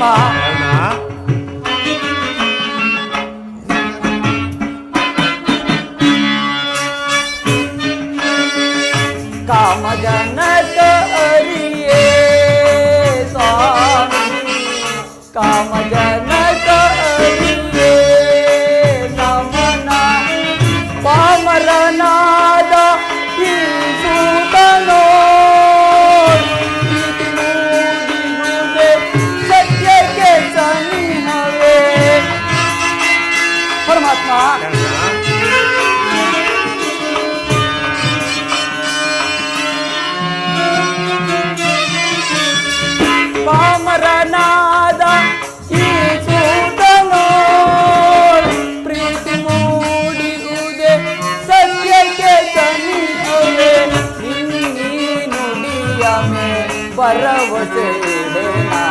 ಪರಮಾತ್ಮ ಕಾಮಜನಕ ಹರಿಯೇ ಸ್ವಾಮಿ ಕಾಮಜನಕ ಹರಿಯೇ ನಮನ ಪಾಮರನಾದ ಈ ಸೂತನೋ ಸತ್ಯಕ್ಕೆ ಸನಿಹವೇ ಪರಮಾತ್ಮ ಪಾಮರನಾದ ಈ ಸೂತನೋ ಪ್ರೀತಿ ಮೂಡಿರುವುದೇ ಸತ್ಯಕ್ಕೆ ಸನಿಹವೇ ನಿನ್ನೀ ನುಡಿಯ ಮೇ ಭರವಸೆ ಇಡೆನಾ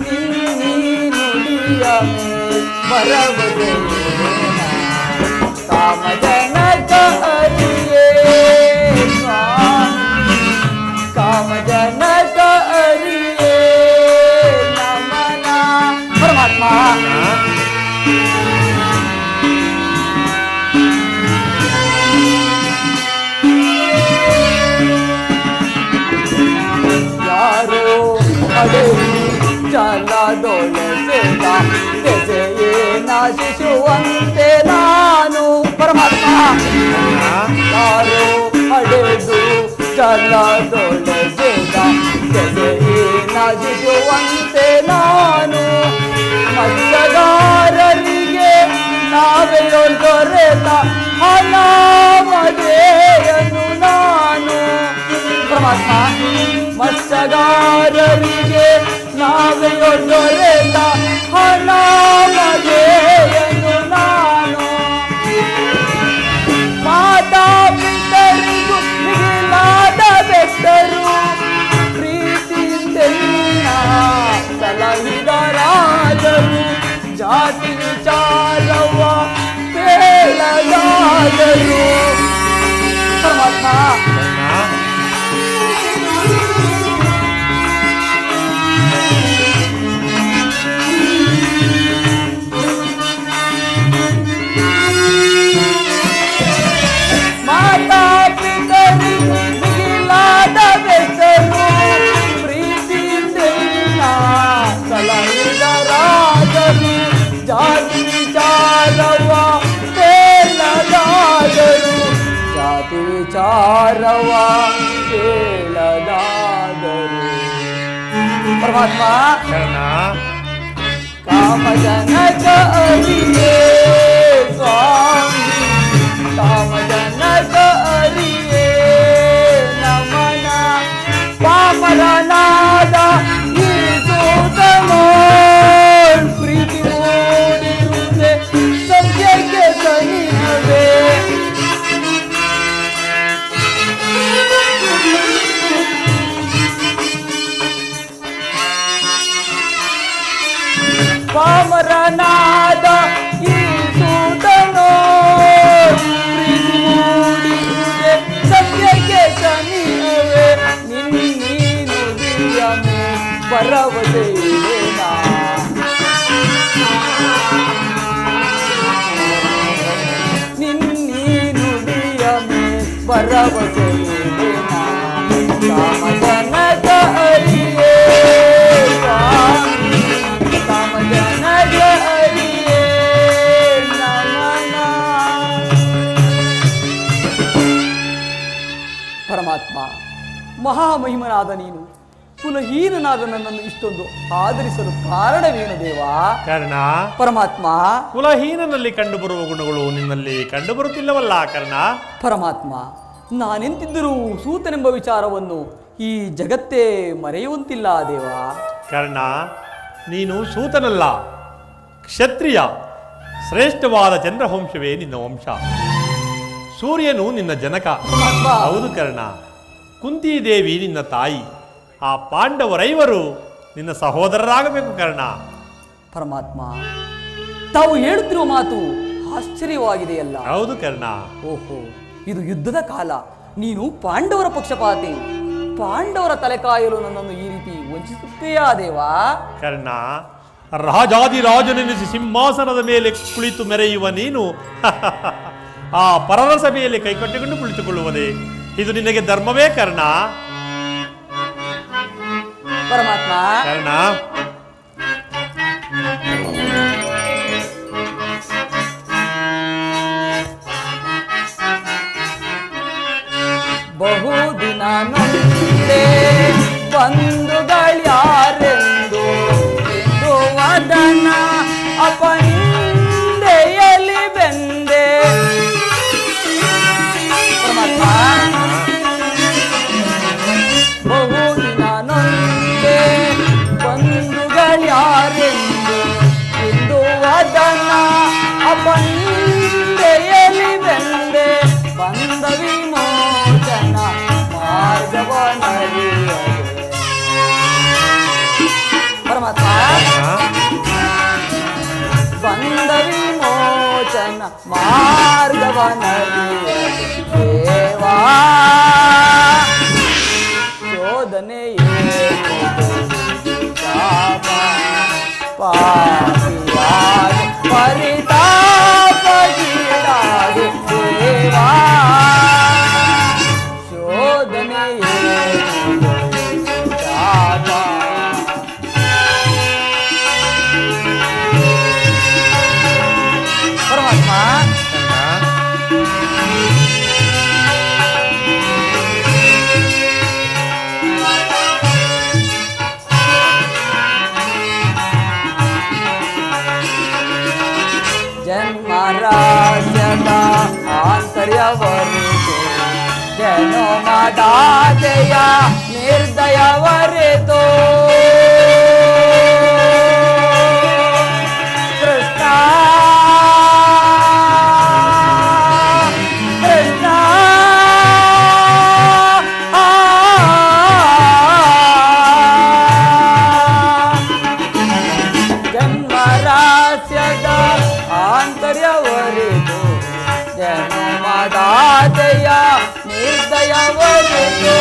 ನಿನ್ನೀ ನುಡಿಯ ಮೇ ಭರವಸೆ ಇಡೆನಾ ಕಾಮಜನಕ ಹರಿಯೇ ಸ್ವಾಮಿ ಕಾಮಜನಕ ಹರಿಯೇ ನಮನ ಪರಮಾತ್ಮ ಯಾರೋ ಅಡೆದು ಜಲದೊಳಸೆದ ದೆಸೆಯೇ ನಾಶಿಸುವಂತೆ ನಾನು ಪರಮಾತ್ಮ ಯಾರೋ ಅಡೆದು ಜಲದೊಳಸೆದ ದೆಸೆಯೇ ನಾಶಿಸುವಂತೆ ನಾನು ಮತ್ಸ್ಯಗಾರರಿಗೆ ನಾವೇ ದೊರೆತ ಅನಾಮಧೇಯನು ನಾನು ಪರಮಾತ್ಮ ಮತ್ಸ್ಯಗಾರರಿಗೆ ನಾವೇ ದೊರೆತ ಅನಾಮಧೇಯನು ನಾನು ಮಾತಾ ಪಿತರಿಗೂ ಮಿಗಿಲಾದ ಬೆಟ್ಟರು ಪ್ರೀತಿಯಿಂದ ಸಲಹಿದರಾದರು ಜಾತಿ ವಿಚಾರವ ಕೇಳಲಾದರು ಪರಮಾತ್ಮ ಮಾತಾ ಪಿತರಿಗೂ ಮಿಗಿಲಾದ ಬೆಟ್ಟರು ಪ್ರೀತಿಯಿಂದ ಸಲಹಿದರಾದರು ಜಾತಿ ವಿಚಾರವ ಕೇಳಲಾದರು ಜಾತಿ ವಿಚಾರವ ಕೇಳಲಾದರು ಪರಮಾತ್ಮ ಕಾಮಜನಕ ಹರಿಯೇ ಸ್ವಾಮಿ ಕಾಮಜನಕ ಹರಿಯೇ ನಮನ ಪಾಮರನಾದ ಈ ಸೂತನೋ ಪ್ರೀತಿ ಮೂಡಿರುವುದೇ ಸತ್ಯಕ್ಕೆ ಸನಿಹವೇ ಪಾಮರನಾದ ಈ ಸೂತನೋ ಪ್ರೀತಿ ಮೂಡಿರುವುದೇ ಸತ್ಯಕ್ಕೆ ಸನಿಹವೇ ನಿನ್ನೀ ನುಡಿಯ ಮೇ ಭರವಸೆ ಇಡೆನಾ ನಿನ್ನೀ ನುಡಿಯ ಮೇ ಭರವಸೆ ಇಡೆನಾ ಕಾಮಜನಕ ಹರಿಯೇ ಸ್ವಾಮಿ ಕಾಮಜನಕ ಹರಿಯೇ ನಮನ ಪರಮಾತ್ಮ ಮಹಾಮಹಿಮನಾದ ನೀನು ಕುಲಹೀನನಾದ ನನ್ನನ್ನು ಇಷ್ಟೊಂದು ಆದರಿಸಲು ಕಾರಣವೇನು ದೇವಾ ಕರ್ಣ ಪರಮಾತ್ಮ ಕುಲಹೀನನಲ್ಲಿ ಕಂಡುಬರುವ ಗುಣಗಳು ನಿನ್ನಲ್ಲಿ ಕಂಡುಬರುತ್ತಿಲ್ಲವಲ್ಲ ಕರ್ಣ ಪರಮಾತ್ಮ ನಾನೆಂತಿದ್ದರೂ ಸೂತನೆಂಬ ವಿಚಾರವನ್ನು ಈ ಜಗತ್ತೇ ಮರೆಯುವಂತಿಲ್ಲ ದೇವಾ ಕರ್ಣ ನೀನು ಸೂತನಲ್ಲ ಕ್ಷತ್ರಿಯ ಶ್ರೇಷ್ಠವಾದ ಚಂದ್ರವಂಶವೇ ನಿನ್ನ ವಂಶ ಸೂರ್ಯನು ನಿನ್ನ ಜನಕ ಹೌದು ಕರ್ಣ ಕುಂತಿದೇವಿ ನಿನ್ನ ತಾಯಿ ಆ ಪಾಂಡವರೈವರು ನಿನ್ನ ಸಹೋದರರಾಗಬೇಕು ಕರ್ಣ ಪರಮಾತ್ಮ ತಾವು ಹೇಳುತ್ತಿರುವ ಮಾತು ಆಶ್ಚರ್ಯವಾಗಿದೆಯಲ್ಲ ಹೌದು ಕರ್ಣ ಓಹೋ ಇದು ಯುದ್ಧದ ಕಾಲ ನೀನು ಪಾಂಡವರ ಪಕ್ಷಪಾತಿ. ಪಾಂಡವರ ತಲೆ ಕಾಯಲು ನನ್ನನ್ನು ಈ ರೀತಿ ವಂಚಿಸುತ್ತೀಯಾ ದೇವಾ? ಕರ್ಣ, ರಾಜಾದಿರಾಜನೆನಿಸಿ ಸಿಂಹಾಸನದ ಮೇಲೆ ಕುಳಿತು ಮೆರೆಯುವ ನೀನು ಆ ಪರರ ಸಭೆಯಲ್ಲಿ ಕೈಕಟ್ಟಿಕೊಂಡು ಕುಳಿತುಕೊಳ್ಳುವುದೇ ಇದು ನಿನಗೆ ಧರ್ಮವೇ ಕರ್ಣ? ಪರಮಾತ್ಮ, ಕರ್ಣ, ಬಹುದಿನ ನೊಂದೆ ಬಂಧುಗಳ್ಯಾರೆಂದು ಎಂದು ವದನ ಅಪನಿಂದೆಯಲ್ಲಿ ಬೆಂದೆ. ಪರಮಾತ್ಮ, ಬಹುದಿನ ನೊಂದೆ ಬಂಧುಗಳ್ಯಾರೆಂದು ಎಂದು ವದನ ಅಪನಿಂದೆಯಲ್ಲಿ ಬೆಂದೆ. ಬಂದ ವಿಮೋಚನ ಮಾರ್ಗವನರಿಯದೆ. ಪರಮಾತ್ಮ, ಬಂದ ವಿಮೋಚನ ಮಾರ್ಗವನರಿಯದೆ ದೇವಾ ಶೋಧನೆಯೇ ಪಾಪಿಯಾಗಿ ಪರಿತಾಪಗೀಡಾಗಿ ದೇವಾ ಶೋಧನೆಯೇ ಪರಮಾತ್ಮ. ಜನ್ಮರಾಜ್ಯದ ಆಂತರ್ಯವರಿತು ಜನೋಮದಾತೆಯ ನಿರ್ದಯವರಿತು ಕೃಷ್ಣ ಕೃಷ್ಣ ಜನ್ಮರಾಸ್ಯದ ಆಂತರ್ಯವರಿತು ಜನೋಮದಾತೆಯ ನಿರ್ದಯವರಿತು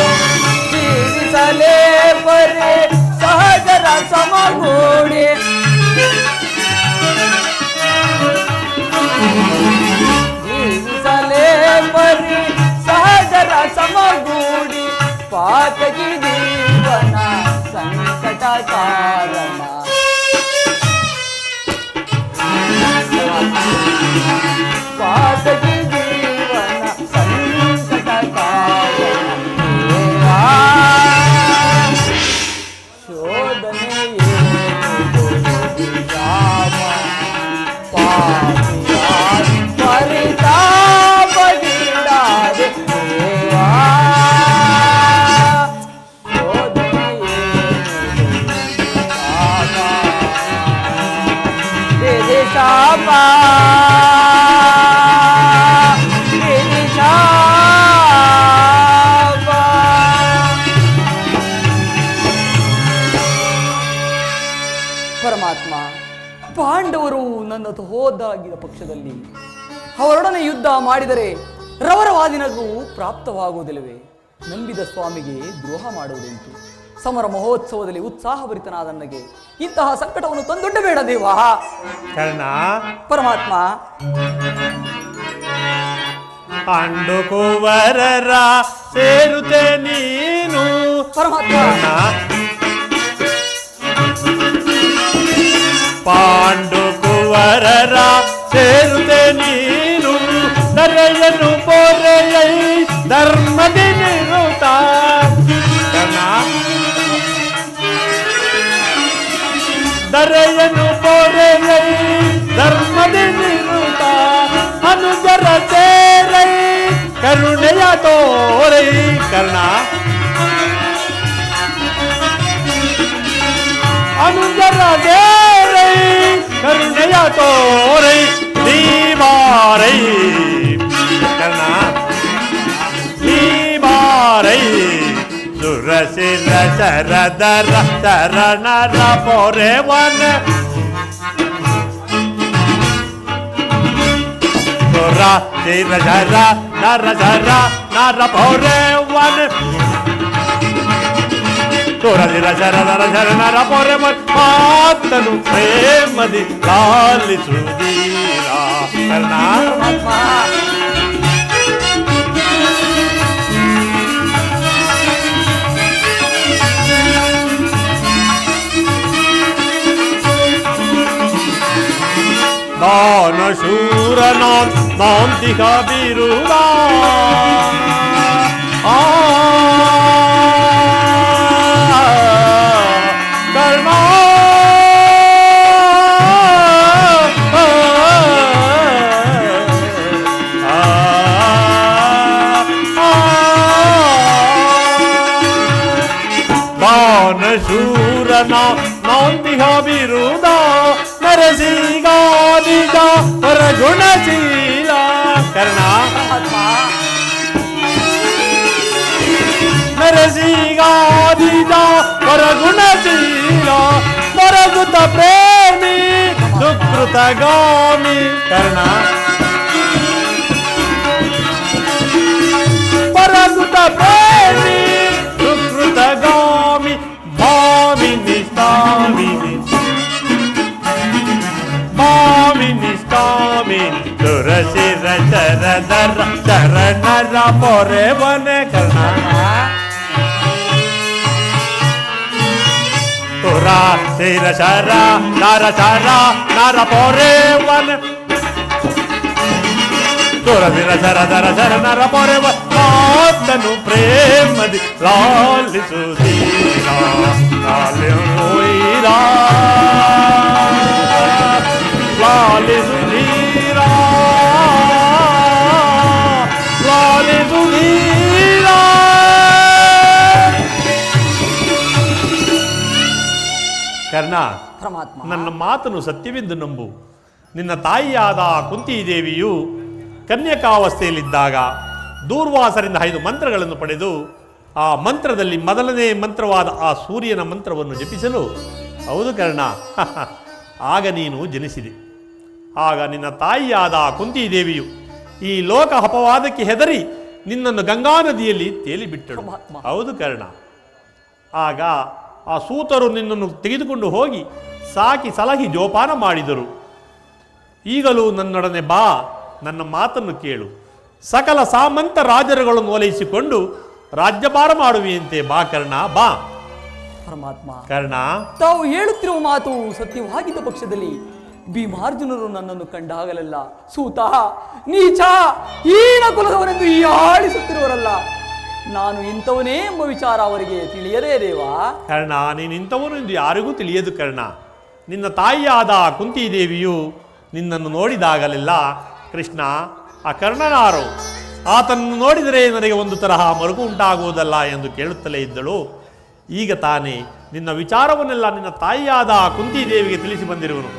ಜೀವಿಸಲೇ ಪರಿ ಸಹಜರ ಸಮಗೂಡಿ ಜೀವಿಸಲೇ ಪರಿ ಸಹಜರ ಸಮಗೂಡಿ ಪಾತಕಿ ಜೀವನ ಸಂಕಟ ಕಾರಣ. ಪಾತಕಿ ಜೀವನ ಸಂಕಟ ಕಾರಣ ದೇವಾ ಶೋಧನೆಯೇ ಪಾಪಿಯಾಗಿ ಪರಿತಾಪಗೀಡಾದೆ ದೇವಾ ಶೋಧನೆಯೇ ಶಾಪ ಪರಮಾತ್ಮ, ಪಾಂಡವರು ನನ್ನ ಹೋದಾಗಿದ್ದ ಪಕ್ಷದಲ್ಲಿ ಅವರೊಡನೆ ಯುದ್ಧ ಮಾಡಿದರೆ ರವರವಾದಿನಗೂ ಪ್ರಾಪ್ತವಾಗುವುದಿಲ್ಲವೇ? ನಂಬಿದ ಸ್ವಾಮಿಗೆ ದ್ರೋಹ ಮಾಡುವುದೆಂತು? ಸಮರ ಮಹೋತ್ಸವದಲ್ಲಿ ಉತ್ಸಾಹಭರಿತನಾದ ನನಗೆ ಇಂತಹ ಸಂಕಟವನ್ನು ತಂದೊಡ್ಡಬೇಡ ದೇವಾ. ಕರ್ಣ, ಪರಮಾತ್ಮ, ಪಾಂಡುಕುವರರ ಸೇರುತ್ತೆ ನೀನು. ಪರಮಾತ್ಮ, ಪಾಂಡುಕುವರರ ಸೇರುತ್ತೆ ನೀನು. ದರೆಯನ್ನು ಪೊರೆಯೈ ಧರ್ಮದಿ ನಿರುತ. ದರೆಯನ್ನು ಪೊರೆಯೈ ಧರ್ಮದಿ ನಿರುತ. ಅನುಜರ ಸೇರೈ ಕರುಣೆಯ ತೋರೈ. ಕರ್ಣ, ಅನುಜರ ಸೇರೈ ಕರುಣೆಯ ತೋರೈ ನೀವಾರೈ. ಕರ್ಣ, ನೀವಾರೈ ಸುರಸಿರ ಶರದರ ಶರಣರ ಪೊರೆವನ ಸುರ ತೀರ ಜರ ನರ ಜರ ನರ ಪೌರೆ ವನ ತೋರದಿರ ಜರ ನರ ಜರ ನರ ಪೌರೆ ಮಾತನು ಪ್ರೇಮದಿ ಲಾಲಿಸುವುದೀರ ಕರ್ಣ. ದಾನ ಶೂರನಾನ್ ನಾಂತಿಕ ಬಿರುದ ಕರ್ಣ ದಾನ ಶೂರನ ನಾಂತಿಕ ಬಿರುದ ನರಸಿಂಗಾದಿಜ ಪರಗುಣಶೀಲ ಕರ್ಣ. ನರಸಿಂಗಾದಿಜ ಪರಗುಣಶೀಲ ಪರಗುತ ಪ್ರೇಮಿ ಸುಕೃತಗಾಮಿ ಕರ್ಣ. ಪರಗುತ ಪ್ರೇಮಿ ಸುಕೃತಗಾಮಿ ಭಾಮಿನಿ ಸ್ವಾಮಿನಿ ನಿಷ್ಕಾಮಿನಿ ತುರಸಿರ ಚರದರ ಚರಣರ ಪೊರೆ ಬನೆ ಕರ್ಣ. ತುರ ಶಿರ ಶರ ನರ ಚರ ನರ ಪೊರೆ ವನ ತುರಸಿರ ಶರದರ ಶರಣರ ಪೊರೆ ಮಾತನು ಪ್ರೇಮದಿ ಲಾಲಿಸುತ್ತೀರ ಲಾಲಿಸುತ್ತೀರ ಲಾಲಿಸುತ್ತೀರ ಲಾಲಿಸುತ್ತೀರ. ಕರ್ಣ, ಪರಮಾತ್ಮ, ನನ್ನ ಮಾತನ್ನು ಸತ್ಯವೆಂದು ನಂಬು. ನಿನ್ನ ತಾಯಿಯಾದ ಕುಂತಿದೇವಿಯು ಕನ್ಯಕಾವಸ್ಥೆಯಲ್ಲಿದ್ದಾಗ ದೂರ್ವಾಸರಿಂದ 5 ಮಂತ್ರಗಳನ್ನು ಪಡೆದು ಆ ಮಂತ್ರದಲ್ಲಿ ಮೊದಲನೇ ಮಂತ್ರವಾದ ಆ ಸೂರ್ಯನ ಮಂತ್ರವನ್ನು ಜಪಿಸಲು, ಹೌದು ಕರ್ಣ, ಆಗ ನೀನು ಜನಿಸಿದೆ. ಆಗ ನಿನ್ನ ತಾಯಿಯಾದ ಕುಂತಿದೇವಿಯು ಈ ಲೋಕ ಅಪವಾದಕ್ಕೆ ಹೆದರಿ ನಿನ್ನನ್ನು ಗಂಗಾ ನದಿಯಲ್ಲಿ ತೇಲಿಬಿಟ್ಟಳು. ಹೌದು ಕರ್ಣ. ಆಗ ಆ ಸೂತರು ನಿನ್ನನ್ನು ತೆಗೆದುಕೊಂಡು ಹೋಗಿ ಸಾಕಿ ಸಲಹಿ ಜೋಪಾನ ಮಾಡಿದರು. ಈಗಲೂ ನನ್ನೊಡನೆ ಬಾ, ನನ್ನ ಮಾತನ್ನು ಕೇಳು. ಸಕಲ ಸಾಮಂತ ರಾಜರುಗಳನ್ನು ಓಲೈಸಿಕೊಂಡು ರಾಜ್ಯಭಾರ ಮಾಡುವೆಯಂತೆ. ಬಾ ಕರ್ಣ, ಬಾ. ಪರಮಾತ್ಮ, ಕರ್ಣ, ತಾವು ಹೇಳುತ್ತಿರುವ ಮಾತು ಸತ್ಯವಾಗಿದ್ದ ಪಕ್ಷದಲ್ಲಿ ಭೀಮಾರ್ಜುನರು ನನ್ನನ್ನು ಕಂಡಾಗಲೆಲ್ಲ ಸೂತ, ನೀಚ, ಹೀನ ಕುಲದವರೆಂದು ಆಳಿಸುತ್ತಿರುವರಲ್ಲ. ನಾನು ಇಂಥವನೇ ಎಂಬ ವಿಚಾರ ಅವರಿಗೆ ತಿಳಿಯದೇ ದೇವಾ? ಕರ್ಣ, ನೀನು ಇಂಥವನು ಎಂದು ಯಾರಿಗೂ ತಿಳಿಯದು ಕರ್ಣ. ನಿನ್ನ ತಾಯಿಯಾದ ಕುಂತಿದೇವಿಯು ನಿನ್ನನ್ನು ನೋಡಿದಾಗಲೆಲ್ಲ, ಕೃಷ್ಣ, ಆ ಕರ್ಣನಾರು, ಆತನನ್ನು ನೋಡಿದರೆ ನನಗೆ ಒಂದು ತರಹ ಮರುಗು ಉಂಟಾಗುವುದಲ್ಲ ಎಂದು ಕೇಳುತ್ತಲೇ ಇದ್ದಳು. ಈಗ ತಾನೇ ನಿನ್ನ ವಿಚಾರವನ್ನೆಲ್ಲ ನಿನ್ನ ತಾಯಿಯಾದ ಕುಂತಿದೇವಿಗೆ ತಿಳಿಸಿ ಬಂದಿರುವನು.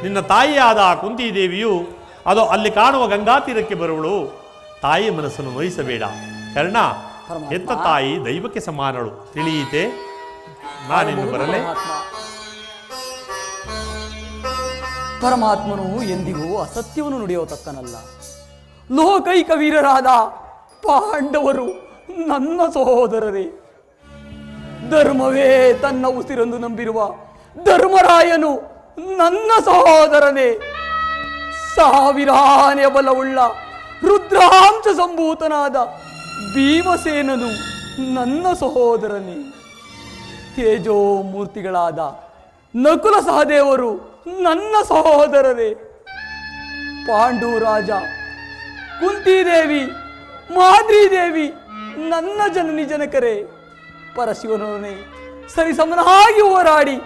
ನಿನ್ನ ತಾಯಿಯಾದ ಕುಂತಿದೇವಿಯು ಅದು ಅಲ್ಲಿ ಕಾಣುವ ಗಂಗಾ ತೀರಕ್ಕೆ ಬರುವಳು. ತಾಯಿಯ ಮನಸ್ಸನ್ನು ನೋಯಿಸಬೇಡ ಕರ್ಣ. ಹೆತ್ತ ತಾಯಿ ದೈವಕ್ಕೆ ಸಮಾನಳು, ತಿಳಿಯಿತೆ? ನಾನಿನ್ನು ಬರಲೇ? ಪರಮಾತ್ಮನು ಎಂದಿಗೂ ಅಸತ್ಯವನ್ನು ನುಡಿಯೋತಕ್ಕನಲ್ಲ. ಲೋಕೈಕ ವೀರರಾದ ಪಾಂಡವರು ನನ್ನ ಸಹೋದರರೇ. ಧರ್ಮವೇ ತನ್ನ ಉಸಿರೆಂದು ನಂಬಿರುವ ಧರ್ಮರಾಯನು ನನ್ನ ಸಹೋದರನೇ. ಸಾವಿರಾನೆ ಬಲವುಳ್ಳ ರುದ್ರಾಂಶ ಸಂಭೂತನಾದ ಭೀಮಸೇನನು ನನ್ನ ಸಹೋದರನೇ. ತೇಜೋಮೂರ್ತಿಗಳಾದ ನಕುಲ ಸಹದೇವರು ನನ್ನ ಸಹೋದರರೇ. ಪಾಂಡುರಾಜ, ಕುಂತಿದೇವಿ, ಮಾದ್ರಿದೇವಿ ನನ್ನ ಜನನಿ ಜನಕರೇ. ಪರಶಿವನೊಡನೆ ಸರಿಸಮನಾಗಿ ಹೋರಾಡಿ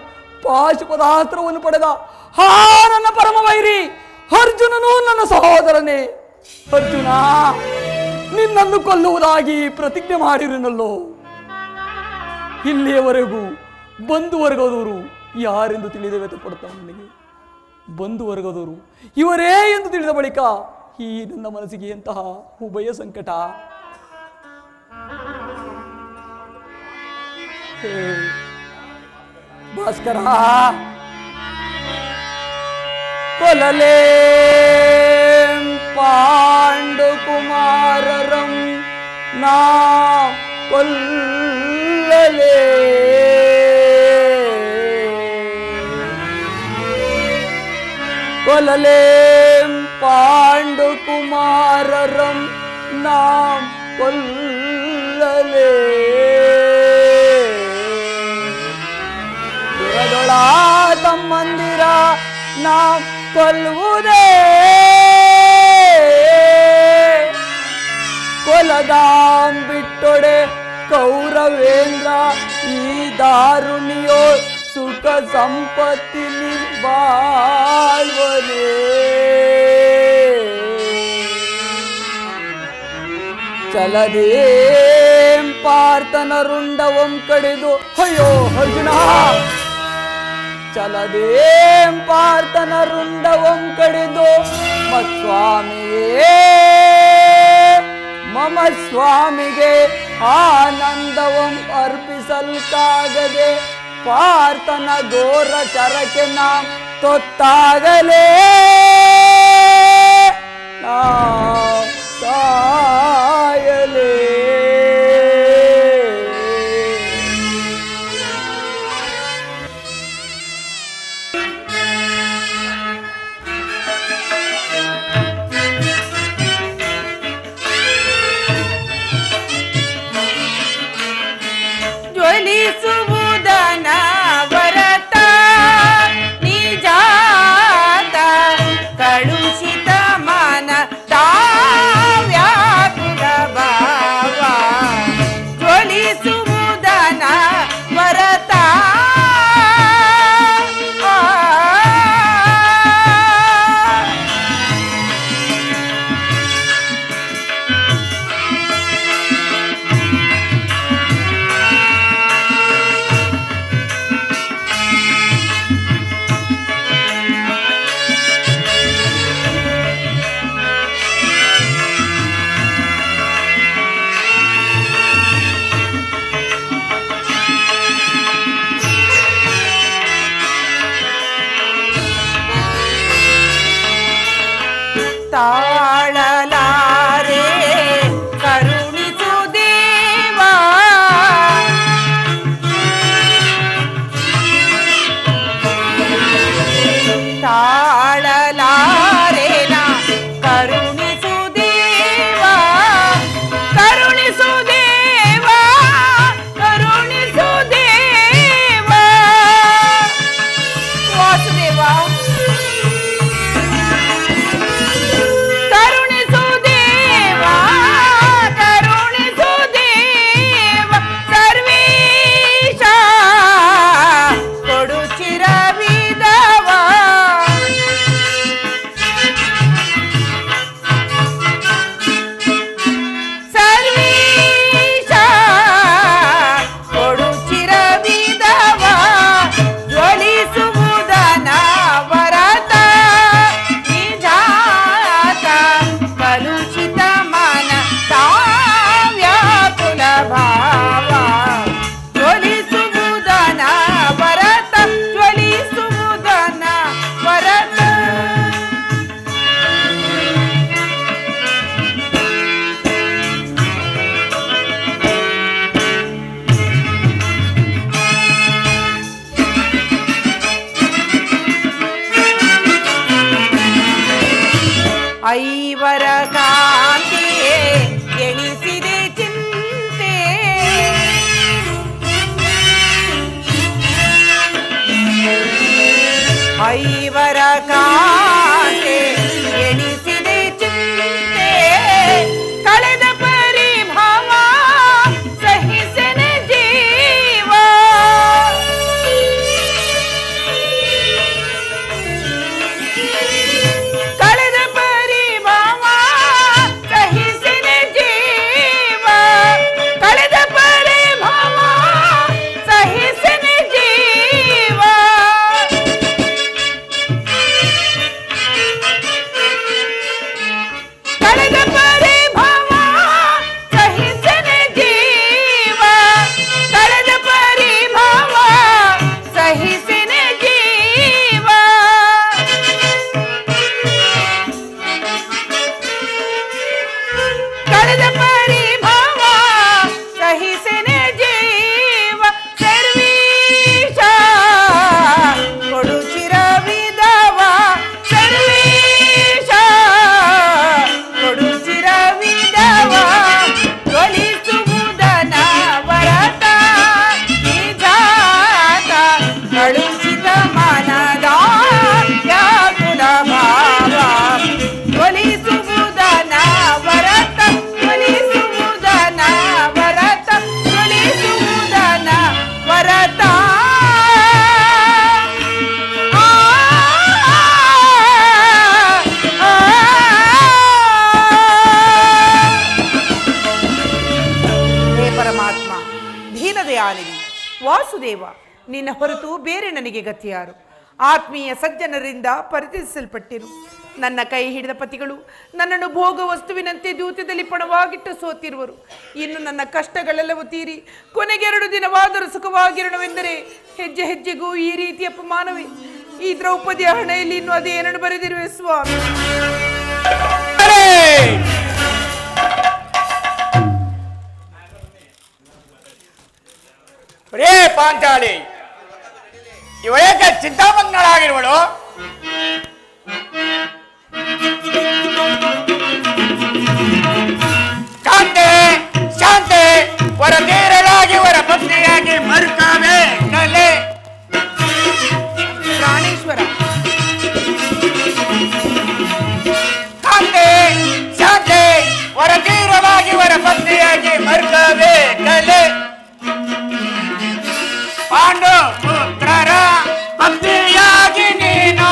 ಪಾಶುಪದಾಸ್ತ್ರವನ್ನು ಪಡೆದ ನನ್ನ ಪರಮ ವೈರಿ ಅರ್ಜುನನು ನನ್ನ ಸಹೋದರನೇ. ಅರ್ಜುನ, ನಿನ್ನನ್ನು ಕೊಲ್ಲುವುದಾಗಿ ಪ್ರತಿಜ್ಞೆ ಮಾಡಿರುನಲ್ಲೋ. ಇಲ್ಲಿಯವರೆಗೂ ಬಂಧು ವರ್ಗದವರು ಯಾರೆಂದು ತಿಳಿದ ವ್ಯಥಪಡುತ್ತಾ ನನಗೆ. ಬಂಧು ವರ್ಗದವರು ಇವರೇ ಎಂದು ತಿಳಿದ ಬಳಿಕ ಈ ನನ್ನ ಮನಸ್ಸಿಗೆ ಎಂತಹ ಉಭಯ ಸಂಕಟ. ಭಾಸ್ಕರ, ಕೊಲಲೇ ಪಾ ನಾ ಕೊಲ್ಲಲೇ ಕೊಲ್ಲಲೇ ಪಾಂಡುಕುಮಾರರಂ ನಾಂ ಕೊಲ್ಲಲೇ ದುರದೊಳ ತಮ್ಮಂದಿರ ನಾಂ ಕೊಲ್ಲುವುದೇ ಕೊಲದಾಂ ಬಿಟ್ಟೊಡೆ ಕೌರವೇಂದ್ರ ಈ ದಾರುಣಿಯೋ ಸುಖ ಸಂಪತ್ತಿಲಿ ಬಾಳ್ವನೇ ಚಲದೇಂ ಪಾರ್ಥನ ರುಂಡವಂ ಕಡಿದು ಅಯ್ಯೋ ಅರ್ಜುನ ಚಲದೇಂ ಪಾರ್ಥನ ರುಂಡವಂ ಕಡಿದು ಮತ್ಸ್ವಾಮಿಯೇ ಮಮ ಸ್ವಾಮಿಗೆ ಆನಂದವಂ ಅರ್ಪಿಸಲ್ಕಾಗದೆ ಪಾರ್ಥನ ಘೋರ ಚರಕ್ಕೆ ನಾ ತೊತ್ತಾಗಲೇ ನಾ ಸಾಯಲೇ ಜ್ವಲಿಸುವುದನ ವರತ ನಿಜಾತ ಕಳುಷಿತ ಮನ ವ್ಯಾಕುಲ ಭಾವ ಜ್ವಲಿಸುವುದನ ವರತ ತಾಳಲಾರೆ ಕರುಣಿಸು ದೇವ ತಾಳಲಾರೆ ನಾ ಕರುಣಿಸು ದೇವ ಕರುಣಿಸು ದೇವ ಕರುಣಿಸು ದೇವ ವಾಸುದೇವ ಐವರ ಕಾಂತಿಯೇ ಎಣಿಸಿದೆ ಚಿಂತೆ ಐವರ ಕಾಂತೆ ಎಣಿಸಿದೆ ಚಿಂತೆ ಕಳೆದ ಪರಿಭವ ಸಹಿಸನೆ ಜೀವ ಕಳೆದ ಪರಿಭವ ಸಹಿಸನೆ ಜೀವ ಜ್ವಲಿಸುವುದನ ಭರತ ಜ್ವಲಿಸುವುದನ ಭರತ ಜ್ವಲಿಸುವುದನ ಭರತ ಹೇ ಪರಮಾತ್ಮ, ದೀನದಯಾಳಿನಿ ವಾಸುದೇವ, ನಿನ್ನ ಹೊರತು ಬೇರೆ ನನಗೆ ಗತಿಯಾರು. ಆತ್ಮೀಯ ಸಜ್ಜನರಿಂದ ಪರಿಚಯಿಸಲ್ಪಟ್ಟಿರು. ನನ್ನ ಕೈ ಹಿಡಿದ ಪತಿಗಳು ನನ್ನನ್ನು ಭೋಗ ವಸ್ತುವಿನಂತೆ ದೂತ್ಯದಲ್ಲಿ ಪಣವಾಗಿಟ್ಟು ಸೋತಿರುವರು. ಇನ್ನು ನನ್ನ ಕಷ್ಟಗಳೆಲ್ಲವೂ ತೀರಿ ಕೊನೆಗೆ 2 ದಿನವಾದರೂ ಸುಖವಾಗಿರೋಣವೆಂದರೆ ಹೆಜ್ಜೆ ಹೆಜ್ಜೆಗೂ ಈ ರೀತಿ ಅಪಮಾನವೇ. ಈ ದ್ರೌಪದಿಯ ಹಣೆಯಲ್ಲಿ ಇನ್ನು ಅದೇನನ್ನು ಬರೆದಿರುವೆ ಸ್ವಾಮಿ. ರೇ ಪಾಂಚಾಲಿ, ಇವಳೇಕೆ ಚಿಂತಾಮಗ್ನಳಾಗಿರುವಳು? ಶಾಂತೆ ಶಾಂತೆ, ವರತೀರಳಾಗಿ ವರ ಪತ್ನಿಯಾಗಿ ಮರುಕಾವೆ ಕಲೆ ಪ್ರಾಣೇಶ್ವರ. ಶಾಂತೆ ಶಾಂತೆ, ವರತೀರಳಾಗಿ ವರ ಪತ್ನಿಯಾಗಿ ಮರುಕಾವೆ ಕಲೆ ಪಾಂಡು ಪುತ್ರರ ಪತ್ನಿಯಾಗಿ ನೀನು,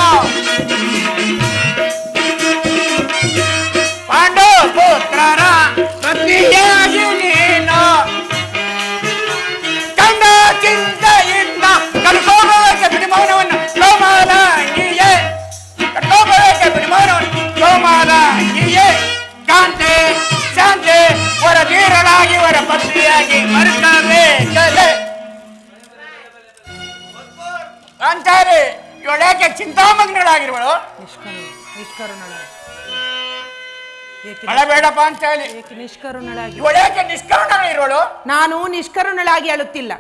ಪಾಂಡು ಪುತ್ರರ ಪತ್ನಿಯಾಗಿ ನೀನು ಕಂಡ ಚಿಂತೆಯಿಂದ ಕಟ್ಕೋಬೇಕೆ ಬಿಡಿಮೌನವನ್ನು ಸೋಮಾಲಾಂಗಿಯೇ, ಕಟ್ಕೋಬೇಕೆ ಬಿಡಿಮೌನವನ್ನು ಸೋಮಾಲಾಂಗಿಯೇ. ಕಾಂತೆ ಶಾಂತೆ, ವರಧೀರಳಾಗಿ ವರ ಪತ್ನಿಯಾಗಿ ಮರುಕಬೇಕಲೆ. ಪಾಂಚಾಲಿ, ಇವಳೇಕೆ ಚಿಂತಾಮಗ್ನಳಾಗಿರುವಳು? ನಿಷ್ಕರುಣಳಾಗಿ ಅಳಬೇಡ ಪಾಂಚಾಲಿ, ನಿಷ್ಕರುಣಳಾಗಿ ಇವಳೇಕೆ ನಿಷ್ಕರುಣಗಳಿರುವಳು? ನಾನು ನಿಷ್ಕರುಣಳಾಗಿ ಅಳುತ್ತಿಲ್ಲ.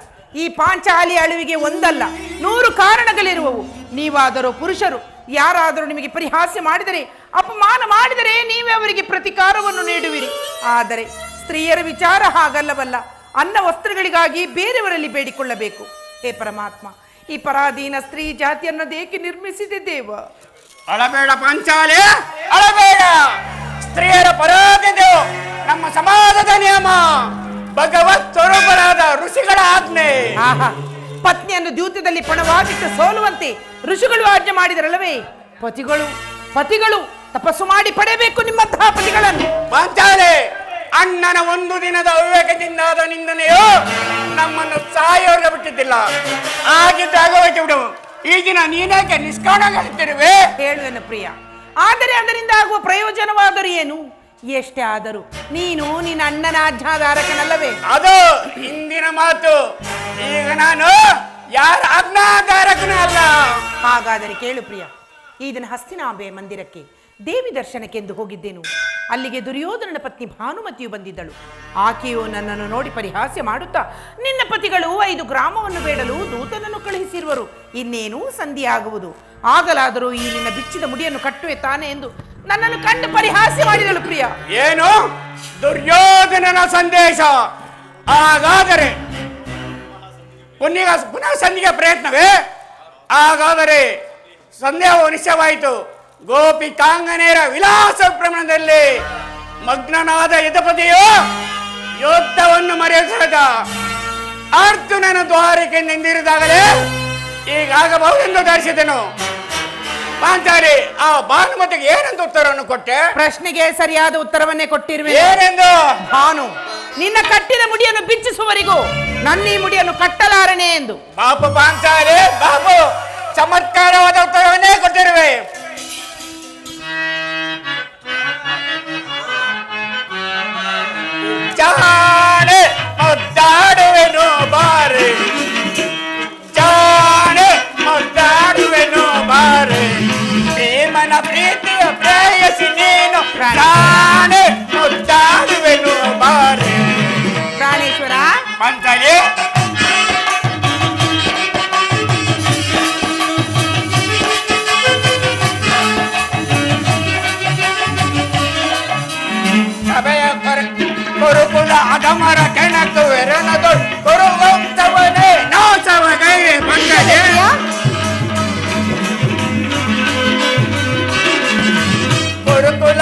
ಈ ಪಾಂಚಾಲಿ ಅಳುವಿಗೆ ಒಂದಲ್ಲ 100 ಕಾರಣಗಳಿರುವವು. ನೀವಾದರೂ ಪುರುಷರು ಯಾರಾದರೂ ನಿಮಗೆ ಪರಿಹಾಸ್ಯ ಮಾಡಿದರೆ, ಅಪಮಾನ ಮಾಡಿದರೆ ನೀವೇ ಅವರಿಗೆ ಪ್ರತಿಕಾರವನ್ನು ನೀಡುವಿರಿ. ಆದರೆ ಸ್ತ್ರೀಯರ ವಿಚಾರ ಹಾಗಲ್ಲವಲ್ಲ. ಅನ್ನ ವಸ್ತ್ರಗಳಿಗಾಗಿ ಬೇರೆಯವರಲ್ಲಿ ಬೇಡಿಕೊಳ್ಳಬೇಕು. ಹೇ ಪರಮಾತ್ಮ, ಈ ಪರಾಧೀನ ಸ್ತ್ರೀ ಜಾತಿಯನ್ನದೇಕೆ ನಿರ್ಮಿಸಿದೆ ದೇವ? ಅಳಬೇಡ ಪಾಂಚಾಲಿ, ಅಳಬೇಡ. ಸ್ತ್ರೀಯರ ಪರಾಧೀನತೆ ನಮ್ಮ ಸಮಾಜದ ನಿಯಮ, ಭಗವತ್ ಸ್ವರೂಪರಾದ ಋಷಿಗಳ ಆಜ್ಞೆ. ಆಹಾ, ಪತ್ನಿಯನ್ನು ದ್ಯೂತದಲ್ಲಿ ಪಣವಾಗಿಟ್ಟು ಸೋಲುವಂತೆ ಋಷಿಗಳು ಆಜ್ಞೆ ಮಾಡಿದರಲ್ಲವೇ? ಪತಿಗಳು ತಪಸ್ಸು ಮಾಡಿ ಪಡೆಯಬೇಕು ನಿಮ್ಮಂತಹ ಪತಿಗಳನ್ನು. ಪಾಂಚಾಲಿ, ಅಣ್ಣನ ಒಂದು ದಿನದ ಅವಿವೇಕದಿಂದಾದ ನಿಂದನೆಯೋ ನಮ್ಮನ್ನು ಸಾಯೋರ್ಗ ಬಿಟ್ಟಿದ್ದಿಲ್ಲ. ಆಗಿದ್ದಾಗ ಹೋಗಿ ಬಿಡು. ಈ ದಿನ ನೀನೇಕೆ ನಿಷ್ಕಾರಣಗಳಿರುವೆ? ಹೇಳುವೆನು ಪ್ರಿಯ, ಆದರೆ ಅದರಿಂದ ಆಗುವ ಪ್ರಯೋಜನವಾದರೂ ಏನು? ಎಷ್ಟೇ ಆದರೂ ನೀನು ನಿನ್ನ ಅಣ್ಣನ ಆಜ್ಞಾಧಾರಕನಲ್ಲವೇ? ಅದು ಹಿಂದಿನ ಮಾತು. ಈಗ ನಾನು ಯಾರ ಆಜ್ಞಾಧಾರಕನೂ ಅಲ್ಲ. ಹಾಗಾದರೆ ಕೇಳು ಪ್ರಿಯ, ಈ ದಿನ ಹಸ್ತಿನಾಂಬೆಯ ಮಂದಿರಕ್ಕೆ ದೇವಿ ದರ್ಶನಕ್ಕೆಂದು ಹೋಗಿದ್ದೆನು. ಅಲ್ಲಿಗೆ ದುರ್ಯೋಧನನ ಪತ್ನಿ ಭಾನುಮತಿಯು ಬಂದಿದ್ದಳು. ಆಕೆಯು ನನ್ನನ್ನು ನೋಡಿ ಪರಿಹಾಸ್ಯ ಮಾಡುತ್ತಾ, ನಿನ್ನ ಪತಿಗಳು 5 ಗ್ರಾಮವನ್ನು ಬೇಡಲು ದೂತನನ್ನು ಕಳುಹಿಸಿರುವರು, ಇನ್ನೇನೂ ಸಂಧಿಯಾಗುವುದು, ಆಗಲಾದರೂ ಈ ನಿನ್ನ ಬಿಚ್ಚಿದ ಮುಡಿಯನ್ನು ಕಟ್ಟುವೆ ತಾನೆ ಎಂದು ನನ್ನನ್ನು ಕಂಡು ಪರಿಹಾಸ್ಯ ಮಾಡಿದಳು ಪ್ರಿಯ. ಏನು ದುರ್ಯೋಧನನ ಸಂದೇಶ? ಹಾಗಾದರೆ ಪುನಃ ಸಂಧಿಗೆ ಪ್ರಯತ್ನವೇ? ಹಾಗಾದರೆ ಸಂದೇಹವು ನಿಶ್ಚಯವಾಯಿತು. ಗೋಪಿಕಾಂಗನೆಯರ ವಿಲಾಸ ಪ್ರಮಾಣದಲ್ಲಿ ಮಗ್ನನಾದ ಯದುಪತಿಯು ಯುದ್ಧವನ್ನು ಮರೆಯದ ಅರ್ಜುನನ ದ್ವಾರಕ್ಕೆ ನಿಂದಿರಿದಾಗಲೇ ಈಗಾಗಬಹುದೆಂದು ಧರಿಸಿದೆನು. ಪಾಂಚಾಲಿ, ಆ ಭಾನುಮತಿಗೆ ಏನಂತ ಉತ್ತರವನ್ನು ಕೊಟ್ಟೆ? ಪ್ರಶ್ನೆಗೆ ಸರಿಯಾದ ಉತ್ತರವನ್ನೇ ಕೊಟ್ಟಿರುವೆ. ಏನೆಂದು? ಭಾನು, ನಿನ್ನ ಕಟ್ಟಿದ ಮುಡಿಯನ್ನು ಬಿಚ್ಚಿಸುವವರೆಗೂ ನನ್ನ ಈ ಮುಡಿಯನ್ನು ಕಟ್ಟಲಾರನೆ ಎಂದು. ಬಾಪು ಪಾಂಚಾಲಿ, ಬಾಪು, ಚಮತ್ಕಾರವಾದ ಉತ್ತರವನ್ನೇ ಕೊಟ್ಟಿರುವೆ. ಜಾಣೆ ಮುದ್ದಾಡುವೆನು ಬಾರೆ, ಜಾಣೆ ಮುದ್ದಾಡುವೆನು ಬಾರೆ, ಪ್ರೇಮನ ಪ್ರೀತಿಯ ಪ್ರೇಯಸಿ ನೀನು, ಜಾಣೆ ಮುದ್ದಾಡುವೆನು ಬಾರೆ. ಪ್ರಾಣೇಶ್ವರ, ಪಾಂಚಾಲಿ, ಕುರುಕುಲ ಅಧಮರ ಕೆಣಕು ಎರನದು ಕುರುವಂತವನೇ ನಾಸವಗೈ ಬಂಗದೆ. ಕುರುಕುಲ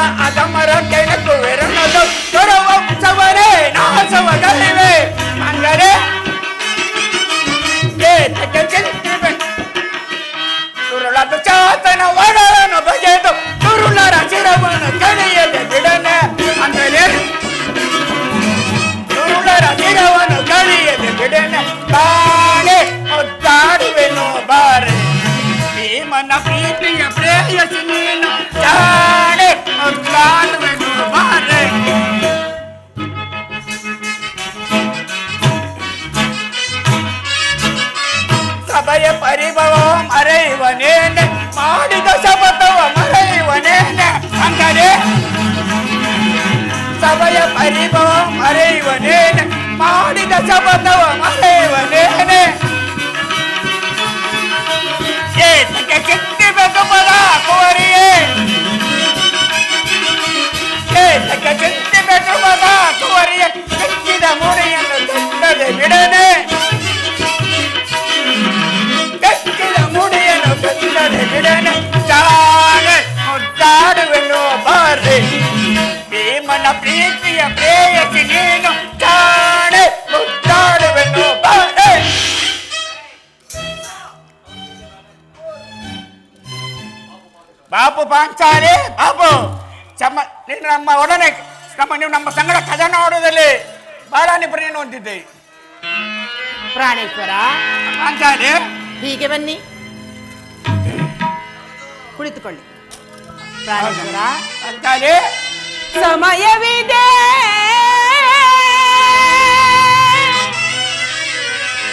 ಪ್ರೇಯಸಿ ನೀನು ಜಾಣೆ ಮುದ್ದಾಡುವೆನು ಬಾರೆ. ಸಭೆಯ ಪರಿಭವ ಮರೆಯುವನೇನೆ, ಮಾಡಿದ ಶಪಥವ ಮರೆಯುವನೇನೆ ಅಂದರೆ ಸಭೆಯ ಪರಿಭವ ಮರೆಯುವನೇನೆ, ಮಾಡಿದ ಶಪಥವ ಮರೆಯುವನೇನೆ. ಏತಕ್ಕೆ ಚಿತ್ತಿ ಬೆಸುಪದ ಕುವರಿಯೇ, ಏತಕ್ಕೆ ಚಿತ್ತಿ ಬೆಸುಪದ ಕುವರಿಯೇ, ಕೆಚ್ಚಿದ ಮುಡಿಯನ್ನು ಕೆಟ್ಟದೆ ಬಿಡನೆ, ಕೆಚ್ಚಿದ ಮುಡಿಯನ್ನು ಕೆಟ್ಟದೆ ಬಿಡನೆ. ಜಾಣೆ ಮುದ್ದಾಡುವೆನು ಬಾರೆ, ಭೀಮನ ಪ್ರೀತಿಯ ಪ್ರೇಯಸಿ ನೀನು ಜಾಣೆ ಮುದ್ದಾಡುವೆನು ಬಾರೆ. ಬಾಪು ಪಾಂಚಾಲಿ ಬಾಪು ನೀನು ನಮ್ಮ ಒಡನೆ ನೀವು ನಮ್ಮ ಸಂಗಡ ಖಜಾನ ಆಡೋದಲ್ಲಿ ಬಹಳ ನಿಪುಣನು ಹೊಂದಿದ್ದೆ. ಪ್ರಾಣೇಶ್ವರ, ಪಾಂಚಾಲಿ ಹೀಗೆ ಬನ್ನಿ, ಕುಳಿತುಕೊಳ್ಳಿ. ಪ್ರಾಣೇಶ್ವರ, ಪಾಂಚಾಲಿ ಸಮಯವಿದೆ,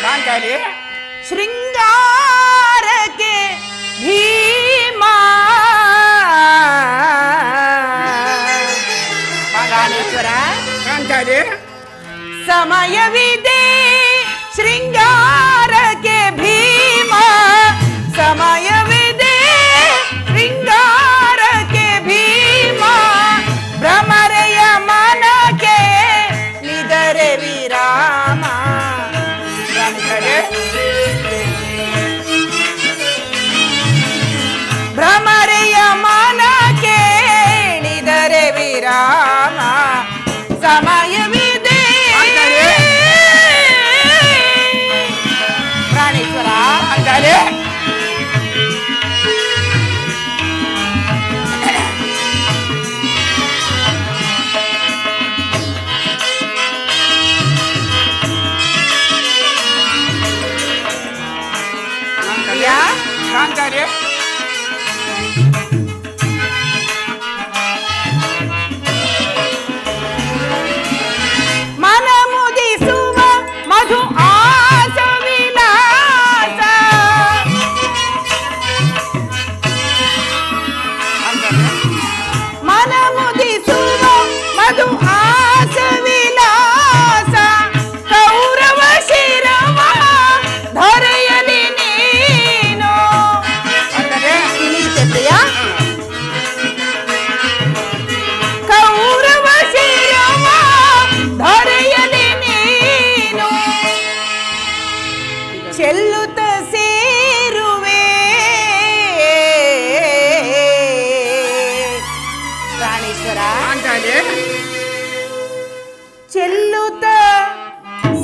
ಪಾಂಚಾಲಿ ಶೃಂಗಾರಕ್ಕೆ ಭೀಮ. ಪ್ರಾಣೇಶ್ವರ, ಪಾಂಚಾಲಿ ಸಮಯವಿದೆ, ಶೃಂಗಾರಕ್ಕೆ ಭೀಮ. ಸಮಯವಿದೆ, ಶೃಂಗಾರಕ್ಕೆ ಭೀಮ. ಭ್ರಮರೆಯ ಮನಕ್ಕೆ ನಿದರೆ ವಿರಾಮ. ಭ್ರಮರೆಯ ಮನ ಕೇಳಿದರೆ ವಿರಾಮ. ಸಮಯವಿದೆ. ಪ್ರಾಣೇಶ್ವರ, ಕಾಂತಾರಿ ಮನ ಮುದಿಸುವ ಮಧು ಆಸ ವಿಲಾಸ. ಮನ ಮುದಿಸುವ ಮಧು ಆಸ ವಿಲಾಸ. ಕೌರವ ಶಿರವ ಧರೆಯಲಿ ನೀನು. ತಿಳಿಯುತ್ತೆಯ ಕೌರವ ಶಿರವ ಧರೆಯಲಿ ನೀನು. ಚೆಲ್ಲುತ್ತ ಸೇರುವೆ ಪ್ರಾಣೇಶ್ವರ. ಚೆಲ್ಲುತ್ತ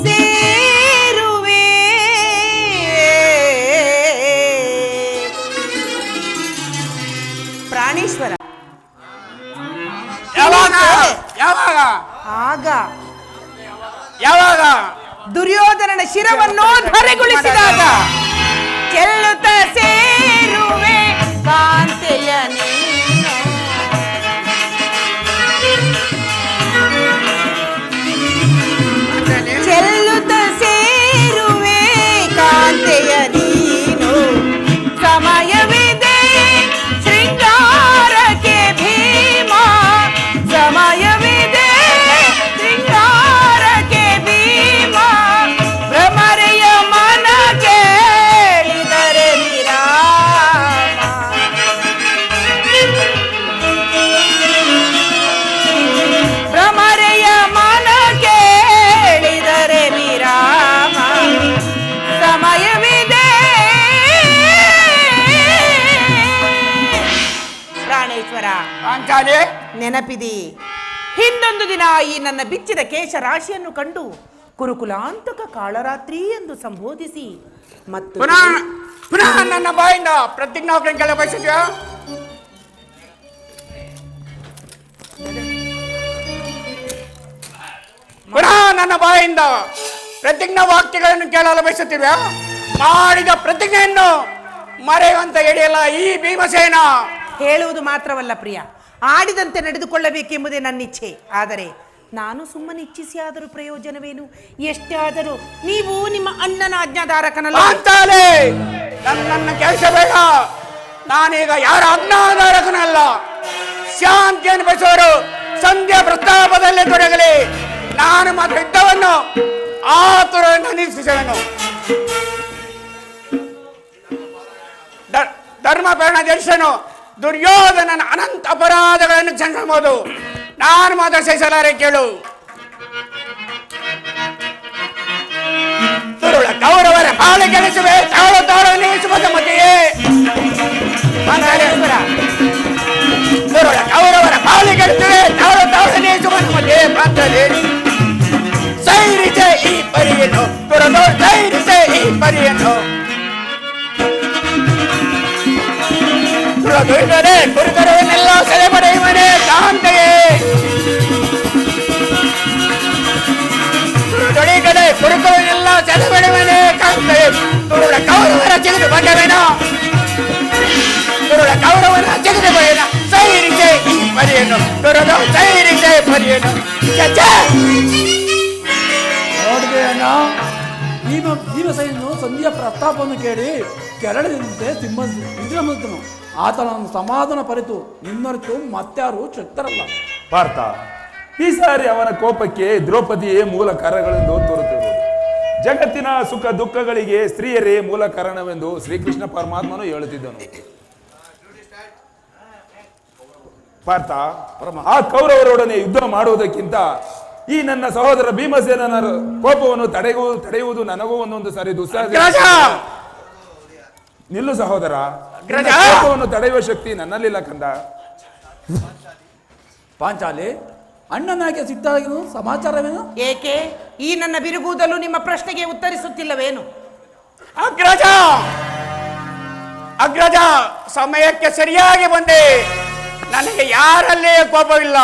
ಸೇರುವೆ ಪ್ರಾಣೇಶ್ವರ. ಯಾವಾಗ ಯಾವಾಗ ಆಗ ಯಾವಾಗ ದುರ್ಯೋಧನನ ಶಿರವನ್ನು ಧರೆಗೊಳಿಸಿದಾಗ ಚೆಲ್ಲುತ್ತ ಸೇರುವೆ ಕಾಂತೆಯ ನೀನು. ಚೆಲ್ಲುತ್ತ ಸೇರುವೆ ಕಾಂತೆಯ ನೀನು. ಸಮಯವಿದೆ, ಶೃಂಗಾರಕ್ಕೆ ಭೀಮ. ಸಮಯವಿದೆ, ಶೃಂಗಾರಕ್ಕೆ ಭೀಮ. ಭ್ರಮರೆಯ ಮನ ಕೇಳಿದರೆ ವಿರಾಮ. ಭ್ರಮರೆಯ ಮನ ಕೇಳಿದರೆ ವಿರಾಮ. ಸಮಯವಿದೆ. ಪ್ರಾಣೇಶ್ವರ, ಪಾಂಚಾಲಿ ನೆನಪಿದೆ, ಹಿಂದೊಂದು ದಿನ ಈ ನನ್ನ ಬಿಚ್ಚಿದ ಕೇಶ ರಾಶಿಯನ್ನು ಕಂಡು ಕುರುಕುಲಾಂತಕ ಕಾಳರಾತ್ರಿ ಎಂದು ಸಂಬೋಧಿಸಿ ಮತ್ತು ಪುನಃ ಪುನಃ ನನ್ನ ಬಾಯಿಂದ ಪ್ರತಿಜ್ಞಾ ಕೆಳ ಬಯಸಿದ್ಯಾ? ಪುನಃ ನನ್ನ ಬಾಯಿಂದ ಪ್ರತಿಜ್ಞಾ ವಾಕ್ಯಗಳನ್ನು ಕೇಳಲು ಬಯಸುತ್ತಿವೆ. ಮಾಡಿದ ಪ್ರತಿಜ್ಞೆಯನ್ನು ಮರೆಯುವಂತ ಹಿಡಿಯಲ್ಲ ಈ ಭೀಮಸೇನ. ಹೇಳುವುದು ಮಾತ್ರವಲ್ಲ ಪ್ರಿಯ, ಆಡಿದಂತೆ ನಡೆದುಕೊಳ್ಳಬೇಕೆಂಬುದೇ ನನ್ನ ಇಚ್ಛೆ. ಆದರೆ ನಾನು ಸುಮ್ಮನೆ ಇಚ್ಛಿಸಿ ಆದರೂ ಪ್ರಯೋಜನವೇನು? ಎಷ್ಟೇ ಆದರೂ ನೀವು ನಿಮ್ಮ ಅಣ್ಣನ ಆಜ್ಞಾಧಾರಕನಲ್ಲ. ನನ್ನ ಕೆಲಸ ಬೇಡ. ನಾನೀಗ ಯಾರ ಆಜ್ಞಾಧಾರಕನಲ್ಲ. ಶಾಂತಿಯನ್ನು ಬಯಸುವರು ಸಂಧ್ಯಾ ಪ್ರಸ್ತಾಪದಲ್ಲೇ ತೊಡಗಲಿ. ನಾನು ಮಾತ್ರ ಯುದ್ಧವನ್ನು ಆತುರವನ್ನು ನಿಲ್ಲಿಸುವೆನು. ಧರ್ಮಪರಣ ದರ್ಶನು ದುರ್ಯೋಧನನ ಅನಂತ ಅಪರಾಧಗಳನ್ನು ಕ್ಷಮಿಸಬಹುದು. ನಾನು ಮಾತ್ರ ಸಹಿಸಲಾರೆ. ಕೇಳು, ತುರುಳ ಕೌರವರ ಹಾಳು ಗೆಳಿಸುವೆ, ತಾಳು ತಾಳು ನೀಸುವುದು ಮತೆಯೇ. ತುರುಳ ಕೌರವರ ಹಾಳು ಗೆಳಿಸುವೆ, ತಾಳು ತಾಳು ನೀಸುವುದು ಮತೆಯೇ. ಪ್ರಾಂತದಲ್ಲಿ ಸೈರಿಸೆ ಈ ಪರಿಯನ್ನು, ತುರದು ಸೈರಿಸೆ ಈ ಪರಿಯನ್ನು. ದುರ್ಗರೆ ಕುರುಗರವನ್ನೆಲ್ಲ ಸೆರೆ ಪಡೆಯುವನೇ ಕಾಂತೆಯೇ. ತುರುಗಡೆ ಕುರುಕವನ್ನೆಲ್ಲ ಸೆರೆ ಪಡೆಯುವನೇ ಕಾಂತೆಯೇ. ತುರುಳ ಕೌರವರ ಚಿಗಿದು ಬಂದವೇನೋ, ತುರುಳ ಕೌರವನ ಚಿಗಿದು ಬಯನ. ಸೈರಿಸೆ ಈ ಪರಿಯನ್ನು, ತುರದು ಸೈರಿಸೆ ಪರಿಯನ್ನು. ನೋಡಿದೆ ಅಣ್ಣ, ಭೀಮಸೇನನು ಸಂಧಿಯ ಪ್ರಸ್ತಾಪವನ್ನು ಕೇಳಿ ಕೆರಳಿದಂತೆ ವಿಜೃಂಭಿಸಿದನು. ಆತನನ್ನು ಸಮಾಧಾನ ಪರಿತು ನಿನ್ನರಿತು ಮತ್ಯಾರು ಶಕ್ತರಲ್ಲ. ಪಾರ್ಥ, ಈ ಸಾರಿ ಅವನ ಕೋಪಕ್ಕೆ ದ್ರೌಪದಿಯೇ ಮೂಲ ಕಾರಣಗಳೆಂದು ತೋರುತ್ತಿರುವುದು. ಜಗತ್ತಿನ ಸುಖ ದುಃಖಗಳಿಗೆ ಸ್ತ್ರೀಯರೇ ಮೂಲ ಕಾರಣವೆಂದು ಶ್ರೀಕೃಷ್ಣ ಪರಮಾತ್ಮನು ಹೇಳುತ್ತಿದ್ದನು. ಪಾರ್ಥ, ಆ ಕೌರವರೊಡನೆ ಯುದ್ಧ ಮಾಡುವುದಕ್ಕಿಂತ ಈ ನನ್ನ ಸಹೋದರ ಭೀಮಸೇನನ ಕೋಪವನ್ನು ತಡೆಯುವುದು ನನಗೂ ಒಂದೊಂದು ಸಾರಿ ದುಸ್ಸಾಧ್ಯ. ನಿಲ್ಲು ಸಹೋದರ, ಕೋಪವನ್ನು ತಡೆಯುವ ಶಕ್ತಿ ನನ್ನಲ್ಲಿಲ್ಲ ಕಂದ. ಪಾಂಚಾಲಿ, ಅಣ್ಣನಾಗೆ ಸಿದ್ಧಾಗಿರು ಸಮಾಚಾರವೇನು? ಏಕೆ ಈ ನನ್ನ ಬಿರುಗುವುದಲು ನಿಮ್ಮ ಪ್ರಶ್ನೆಗೆ ಉತ್ತರಿಸುತ್ತಿಲ್ಲವೇನು? ಅಗ್ರಜ, ಅಗ್ರಜ, ಸಮಯಕ್ಕೆ ಸರಿಯಾಗಿ ಬಂದೆ. ನನಗೆ ಯಾರಲ್ಲೇ ಕೋಪವಿಲ್ಲ.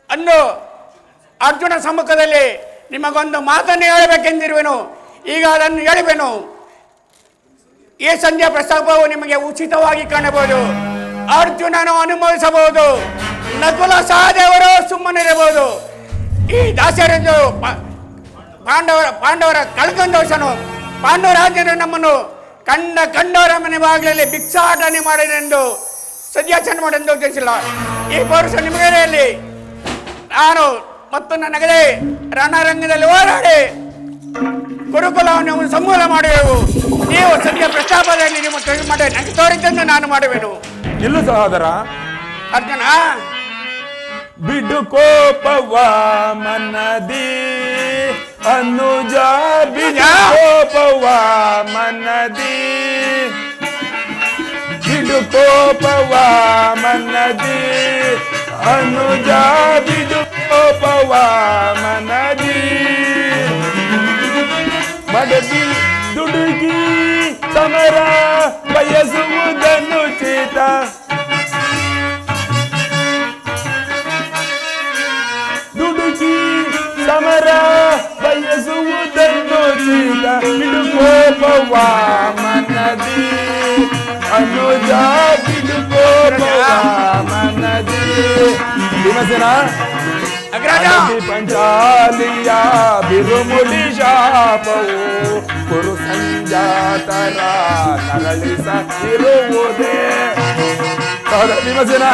ಅಂದು ಅರ್ಜುನ ಸಮ್ಮುಖದಲ್ಲಿ ನಿಮಗೊಂದು ಮಾತನ್ನು ಹೇಳಬೇಕೆಂದಿರುವೆನು. ಈಗ ಅದನ್ನು ಹೇಳುವೆನು. ಈ ಸಂಧ್ಯಾ ಪ್ರಸ್ತಾಪವು ನಿಮಗೆ ಉಚಿತವಾಗಿ ಕಾಣಬಹುದು. ಅರ್ಜುನನು ಅನುಮೋದಿಸಬಹುದು, ನಕುಲ ಸಹದೇವರು ಸುಮ್ಮನಿರಬಹುದು. ಈ ದಾಸರೆಂದು ಪಾಂಡವರ ಕಳ್ಕೊಂಡವಸನು ಪಾಂಡವರಾಜನು ನಮ್ಮನ್ನು ಕಂಡವರ ಮನೆ ಬಾಗಿಲಲ್ಲಿ ಭಿಕ್ಷಾಟನೆ ಮಾಡಿದೆಂದು ಸದ್ಯಾಚರಣೆ ಮಾಡೆಂದು ಉದ್ದೇಶಿಲ್ಲ. ಈ ಪೌರುಷ ನಿಮಗೆಯಲ್ಲಿ ನಾನು ಮತ್ತು ನನಗದೇ ರಣರಂಗದಲ್ಲಿ ಹೋರಾಡಿ ಗುರುಕುಲವನ್ನು ಸಮೂಲ ಮಾಡುವೆವು. ನೀವು ಸದ್ಯ ಪ್ರಸ್ತಾಪದಲ್ಲಿ ನಿಮ್ಮ ಮಾಡಿ ನನಗೆ ತೋರಿದ್ದನ್ನು ನಾನು ಮಾಡುವೆನು. ನಿಲ್ಲು ಸಹೋದರ. ಅರ್ಜುನ, ಬಿಡು ಕೋಪವ ಮನದಿ ಅನುಜ, ಬಿಡು ಕೋಪವ ಮನದಿ, ಬಿಡು ಕೋಪವ ಮನದಿ ಅನುಜ, ಬಿಡು ಕೋಪವ ಮನದಿ. ಮಡದಿ ದುಡುಗಿ ಸಮರ ಬಯಸುವುದನ್ನು ಚೇತ, ದುಡುಗಿ ಸಮರ ಬಯಸುವುದನ್ನು ಚೇತ. ಬಿಡು ಕೋಪವ ಮನದಿ ಅನುಜ, ಬಿಡು ಕೋಪವ ಮನದಿ. ಭೀಮಸೇನ, ಪಂಚಾಲಿಯ ಬಿರುಮುಡಿ ಶಾಪವು ಕುರು ಸಂಜಾತರ ನರಳಿಸಿರುವುದೇ. ಸಹೋದರ ಭೀಮಸೇನ,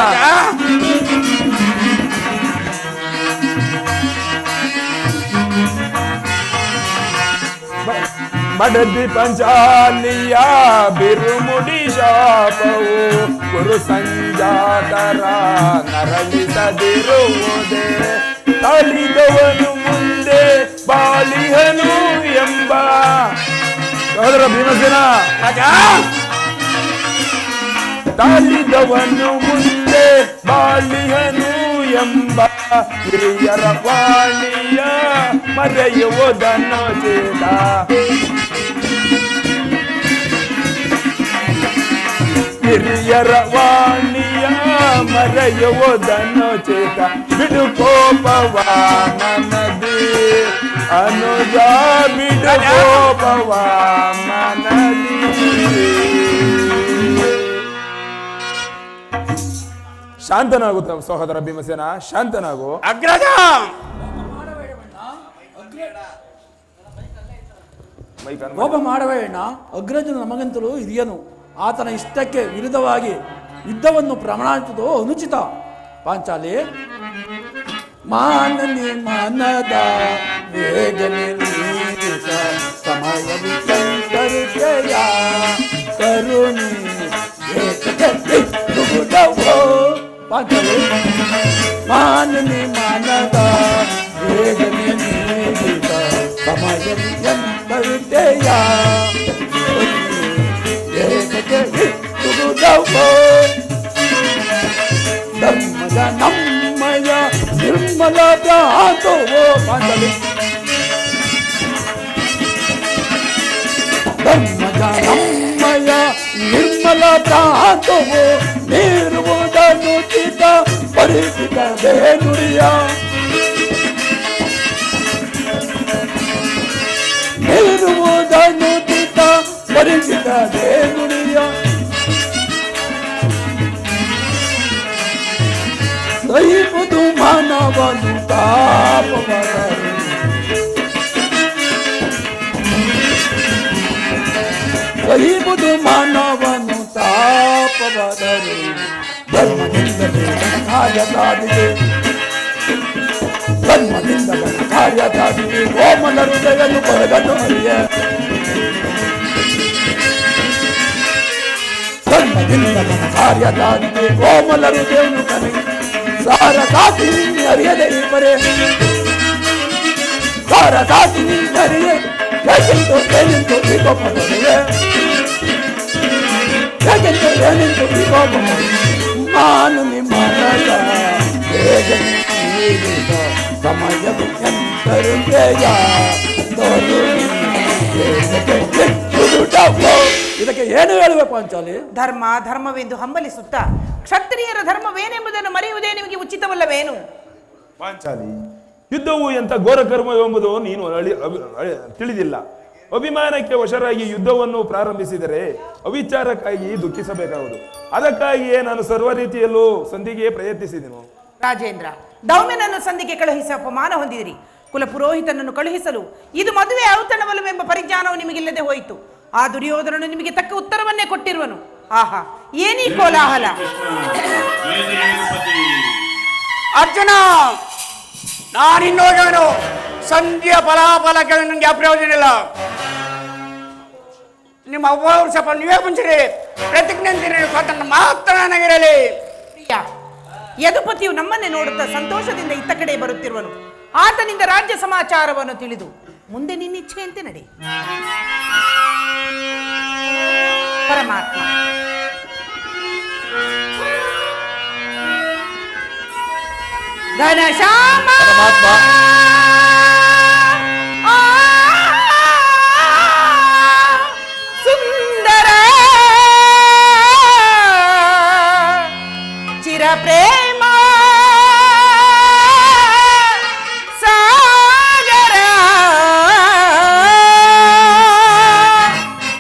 ಮಡದಿ ಪಂಚಾಲಿಯ ಬಿರುಮುಡಿ ಶಾಪವು ಕುರು ಸಂಜಾತರ ನರಳಿಸದಿರುವುದೇ. ತಾಳಿದವನು ಮುಂದೆ ಬಾಳಿಹನು ಎಂಬ. ಸಹೋದರ ಭೀಮಸೇನ, ತಾಳಿದವನು ಮುಂದೆ ಬಾಳಿಹನು ಎಂಬ ಹಿರಿಯರ ವಾಣಿಯ ಮರೆಯುವುದನ್ನು ಚೇತ. ಹಿರಿಯರ ವಾಣಿಯ ಮರೆಯುವುದನ್ನು ಚೇತ. ಬಿಡು ಕೋಪವ ಮನದಿ ಅನುಜ, ಬಿಡು ಕೋಪವ ಮನದಿ. ಶಾಂತನಾಗು ಸಹೋದರ ಭೀಮಸೇನ, ಶಾಂತನಾಗು. ಅಗ್ರಜ ಕೋಪ ಮಾಡಬೇಡ. ಅಗ್ರಜನು ನಮಗಂತಲೂ ಹಿರಿಯನು. ಆತನ ಇಷ್ಟಕ್ಕೆ ವಿರುದ್ಧವಾಗಿ ಯುದ್ಧವನ್ನು ಪ್ರಮಾಣಿಸುವುದು ಅನುಚಿತ. ಪಾಂಚಾಲಿ, ಮಾನನಿ ಮನದ ವೇಗನೆ ನೀಡಿದ ಸಮಯವಿದ್ದಂತರಿಕೆಯ ಕರುಣಿ ಪಾಂಚಾಲಿ, ಮಾನನಿ ಮನದ ವೇಗನೆ ನೀಡಿದ ಸಮಯವಿದ್ದಂತರಿಕೆಯ ಧರ್ಮದ ನಮ್ಮಯ ನಿರ್ಮಲ ಪ್ರಾತವೋ ಪಾಂಚಾಲಿ, ಧರ್ಮದ ನಮ್ಮಯ ನಿರ್ಮಲ ಪ್ರಾತವೋ ನೀರುವುದನ್ನು ಚಿತ ಪರಿಚಿತದೇ ನುಡಿಯ, ನೀರುವುದನ್ನು ಚಿತ ಪರಿಚಿತದೇ ನುಡಿಯ, ಸಹಿಬುದು ಮಾನವನು ತಾಪವದರು, ಸಹಿಬುದು ಮಾನವನು ತಾಪವದರು, ಧರ್ಮದಿಂದಲೇ ಕಾರ್ಯ ಸಾಧಿದೆ, ಧರ್ಮದಿಂದ ಕಾರ್ಯ ಸಾಧಿದೆ, ಕೋಮಲ ಹೃದಯನು ಕೊರಗನ್ನು ಅರಿಯ, ಧರ್ಮದಿಂದ ಕಾರ್ಯ ಸಾಧಿದೆ, ಕೋಮಲ ಹೃದಯನು ಕನಗೆ ಸಾರ ಸಾತಿ ಅರಿಯದೆ ಬರೆ, ಸಾರ ಸಾತಿ ಅರಿಯೆ ಯಾಕೆಂದು ಏನೆಂದು ವಿಕೋಪ ಬರುವೆ, ಯಾಕೆಂದು ಏನೆಂದು ವಿಕೋಪ ನಾನು ನಿಮ್ಮ ಬೇಗ ಸಮಯವು ಎಂತರುಗೆಯ ಇದಕ್ಕೆ ಏನು ಹೇಳುವೆ ಪಾಂಚಾಲಿ? ಧರ್ಮ ಧರ್ಮವೆಂದು ಹಂಬಲಿಸುತ್ತಾ ಕ್ಷತ್ರಿಯರ ಧರ್ಮವೇನೆಂಬುದನ್ನು ಮರೆಯುವುದೇ ನಿಮಗೆ ಉಚಿತವಲ್ಲವೇನು? ಪಾಂಚಾಲಿ, ಯುದ್ಧವು ಎಂತ ಘೋರ ಕರ್ಮ ಎಂಬುದು ನೀನು ತಿಳಿದಿಲ್ಲ. ಅಭಿಮಾನಕ್ಕೆ ವಶರಾಗಿ ಯುದ್ಧವನ್ನು ಪ್ರಾರಂಭಿಸಿದರೆ ಅವಿಚಾರಕ್ಕಾಗಿ ದುಃಖಿಸಬೇಕಾಗುವುದು. ಅದಕ್ಕಾಗಿಯೇ ನಾನು ಸರ್ವ ರೀತಿಯಲ್ಲೂ ಸಂಧಿಗೆ ಪ್ರಯತ್ನಿಸಿದೆನು. ರಾಜೇಂದ್ರ, ದೌಮ್ಯನನ್ನು ಸಂಧಿಗೆ ಕಳುಹಿಸಿ ಅಪಮಾನ ಹೊಂದಿದಿರಿ. ಕುಲಪುರೋಹಿತನನ್ನು ಕಳುಹಿಸಲು ಇದು ಮದುವೆ ಔತಣವಲ್ಲವೆಂಬ ಪರಿಜ್ಞಾನವು ನಿಮಗಿಲ್ಲದೆ ಹೋಯಿತು. ಆ ದುರ್ಯೋಧನನು ನಿಮಗೆ ತಕ್ಕ ಉತ್ತರವನ್ನೇ ಕೊಟ್ಟಿರುವನು. ಆಹಾ, ಏನೀ ಕೋಲಾಹಲ! ಅರ್ಜುನ, ನಾನಿನ್ನೋಗವನು ಸಂಧಿಯ ಫಲಾಫಲಕ್ಕೆ ನನಗೆ ಅಪ್ರಯೋಜನ ಇಲ್ಲ. ನಿಮ್ಮ ಅವ್ವರು ಸ್ವಲ್ಪ ನೀವೇ ಮುಂಚಿರಿ, ಪ್ರತಿಜ್ಞೆ ಮಾತ್ರ ನನಗಿರಲಿ. ಪ್ರಿಯ, ಯದುಪತಿಯು ನಮ್ಮನ್ನೇ ನೋಡುತ್ತಾ ಸಂತೋಷದಿಂದ ಇತ್ತ ಕಡೆ ಬರುತ್ತಿರುವನು. ಆತನಿಂದ ರಾಜ್ಯ ಸಮಾಚಾರವನ್ನು ತಿಳಿದು ಮುಂದೆ ನಿನ್ನಿಚ್ಛೆಯಂತೆ ನಡೆ. ಪರಮಾತ್ಮ ಘನಶ್ಯಾಮ ಸುಂದರ ಚಿರ ಪ್ರೇಮ ಸಾಗರ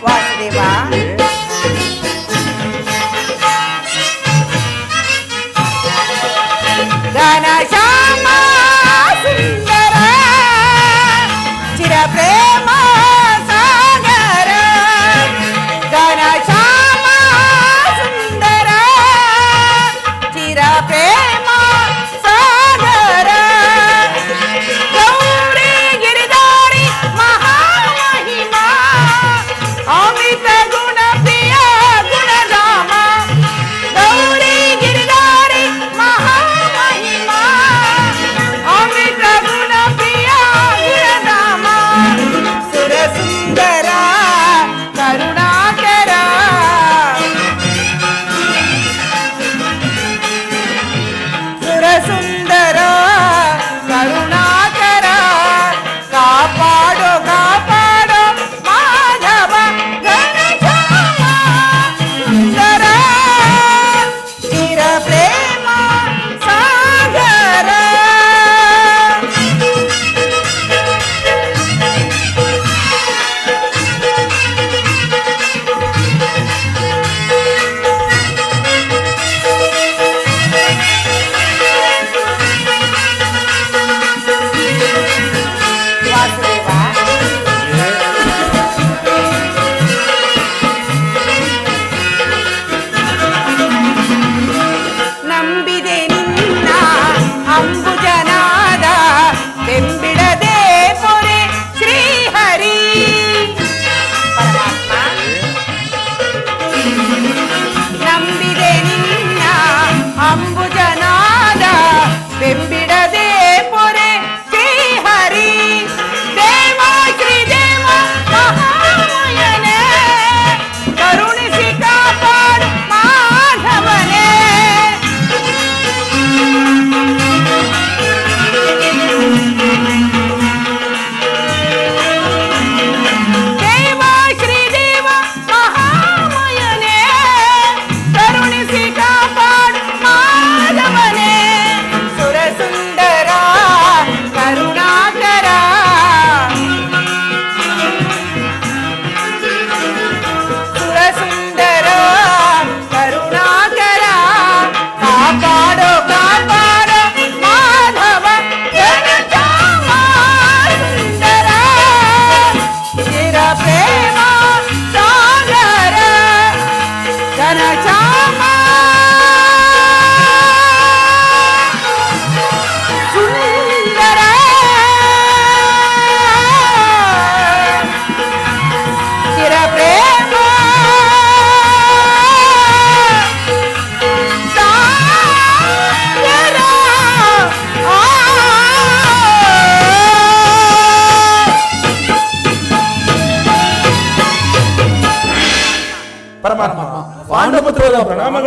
ವಾಸುದೇವ, ಘನಶ್ಯಾಮ ಸುಂದರ ಚಿರ ಪ್ರೇಮ ಸಾಗರ, ಘನಶ್ಯಾಮ ಸುಂದರ ಚಿರ ಪ್ರೇಮ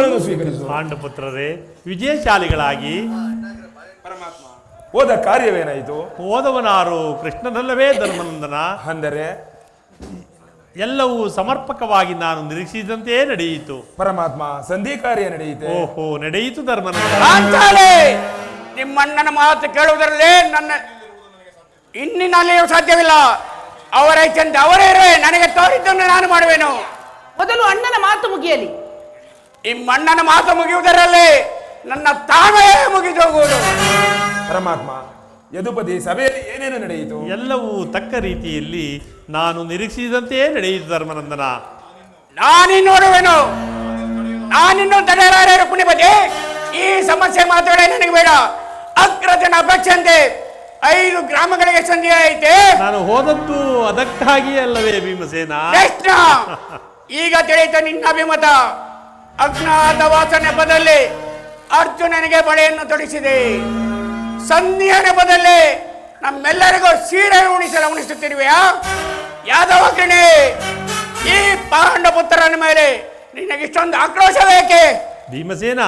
ಅವಳನ್ನು ಸ್ವೀಕರಿಸು. ಪಾಂಡುಪುತ್ರರೇ, ವಿಜಯಶಾಲಿಗಳಾಗಿ ಹೋದ ಕಾರ್ಯವೇನಾಯಿತು? ಹೋದವನಾರು ಕೃಷ್ಣನಲ್ಲವೇ ಧರ್ಮನಂದನ. ಅಂದರೆ ಎಲ್ಲವೂ ಸಮರ್ಪಕವಾಗಿ ನಾನು ನಿರೀಕ್ಷಿಸಿದಂತೆಯೇ ನಡೆಯಿತು. ಪರಮಾತ್ಮ, ಸಂಧಿ ಕಾರ್ಯ ನಡೆಯಿತೆ. ಓಹೋ, ನಡೆಯಿತು ಧರ್ಮನಂದನ. ಪಾಂಚಾಲಿ, ನಿಮ್ಮಣ್ಣನ ಮಾತು ಕೇಳುವುದರಲ್ಲೇ ನನ್ನ ಇನ್ನಿನಲ್ಲಿಯೂ ಸಾಧ್ಯವಿಲ್ಲ. ಅವರ ಚಂದ ಅವರೇ ಇರುವೆ, ನನಗೆ ತೋರಿದ್ದನ್ನು ನಾನು ಮಾಡುವೆನು. ಮೊದಲು ಅಣ್ಣನ ಮಾತು ಮುಗಿಯಲಿ. ನಿಮ್ಮಣ್ಣನ ಮಾತು ಮುಗಿಯುವುದರಲ್ಲಿ ನನ್ನ ತಾಳ್ಮೆ ಮುಗಿದು ಹೋಗುವುದು. ಪರಮಾತ್ಮ, ಯದುಪತಿ ಸಭೆಯಲ್ಲಿ ಏನೇನು ನಡೆಯಿತು? ಎಲ್ಲವೂ ತಕ್ಕ ರೀತಿಯಲ್ಲಿ ನಾನು ನಿರೀಕ್ಷಿಸಿದಂತೆಯೇ ನಡೆಯಿತು ಧರ್ಮನಂದನ. ನಾನಿನ್ನು ನೋಡುವೆನು, ನಾನಿನ್ನು ತಡೆಯಲಾರೆ ರುಕ್ಮಿಣಿಪತಿ. ಈ ಸಮಸ್ಯೆ ಮಾತುಗಳೇ ನನಗೆ ಬೇಡ. ಅಗ್ರಜನ ಅಪೇಕ್ಷೆಯಂತೆ 5 ಗ್ರಾಮಗಳಿಗೆ ಸಂಧಿ ಐತೆ. ನಾನು ಹೋದದ್ದು ಅದಕ್ಕಾಗಿಯೇ ಅಲ್ಲವೇ ಭೀಮಸೇನ? ಕೃಷ್ಣ, ಈಗ ತಿಳಿಯಿತು ನಿನ್ನ ಅಭಿಮತ. ಅಜ್ಞಾತವಾಸ ನೆಪದಲ್ಲಿ ಅರ್ಜುನನಿಗೆ ಬಳೆಯನ್ನು ತೊಡಿಸಿದೆ. ಸಂಧಿಯ ನೆಪದಲ್ಲಿ ನಮ್ಮೆಲ್ಲರಿಗೂ ಸೀರೆ ಉಣಿಸುತ್ತಿರುವೆಯಾ? ಯಾದವ ಕಿಣಿ, ಈ ಪಾಂಡಪುತ್ರನ ಮೇಲೆ ನಿನಗಿಷ್ಟೊಂದು ಆಕ್ರೋಶ ಬೇಕೆ? ಭೀಮಸೇನ,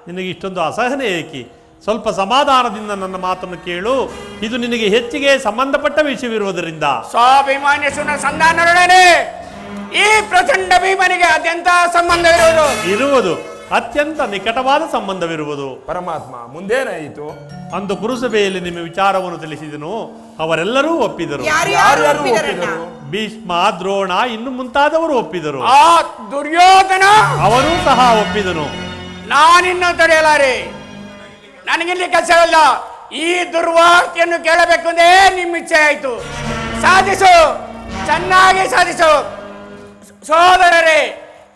ನಿನಗೆ ಇಷ್ಟೊಂದು ಅಸಹನೆ ಏಕೆ? ಸ್ವಲ್ಪ ಸಮಾಧಾನದಿಂದ ನನ್ನ ಮಾತನ್ನು ಕೇಳು. ಇದು ನಿನಗೆ ಹೆಚ್ಚಿಗೆ ಸಂಬಂಧಪಟ್ಟ ವಿಷಯವಿರುವುದರಿಂದ. ಸ್ವಾಭಿಮಾನ್ಯ ಸುನ ಸಂಧಾನರೊಡನೆ ಈ ಪ್ರಚಂಡ ಭೀಮನಿಗೆ ಅತ್ಯಂತ ಇರುವುದು ಅತ್ಯಂತ ನಿಕಟವಾದ ಸಂಬಂಧವಿರುವುದು. ಪರಮಾತ್ಮ, ಮುಂದೇನಾಯಿತು? ಅಂದು ಪುರಸಭೆಯಲ್ಲಿ ನಿಮ್ಮ ವಿಚಾರವನ್ನು ತಿಳಿಸಿದನು. ಅವರೆಲ್ಲರೂ ಒಪ್ಪಿದರು. ಯಾರು ಒಪ್ಪಿದರಣ್ಣ? ಭೀಷ್ಮ, ದ್ರೋಣ, ಇನ್ನು ಮುಂತಾದವರು ಒಪ್ಪಿದರು. ಆ ದುರ್ಯೋಧನ ಅವರೂ ಸಹ ಒಪ್ಪಿದನು. ನಾನಿನ್ನು ತಡೆಯಲಾರೆ. ನನಗಿಲ್ಲಿ ಕೆಲಸವಿಲ್ಲ. ಈ ದುರ್ವಾರ್ತೆಯನ್ನು ಕೇಳಬೇಕು ಎಂದೇ ನಿಮ್ಮ ಇಚ್ಛೆ ಆಯಿತು. ಸಾಧಿಸು, ಚೆನ್ನಾಗಿ ಸಾಧಿಸು. ಸೋದರರೇ,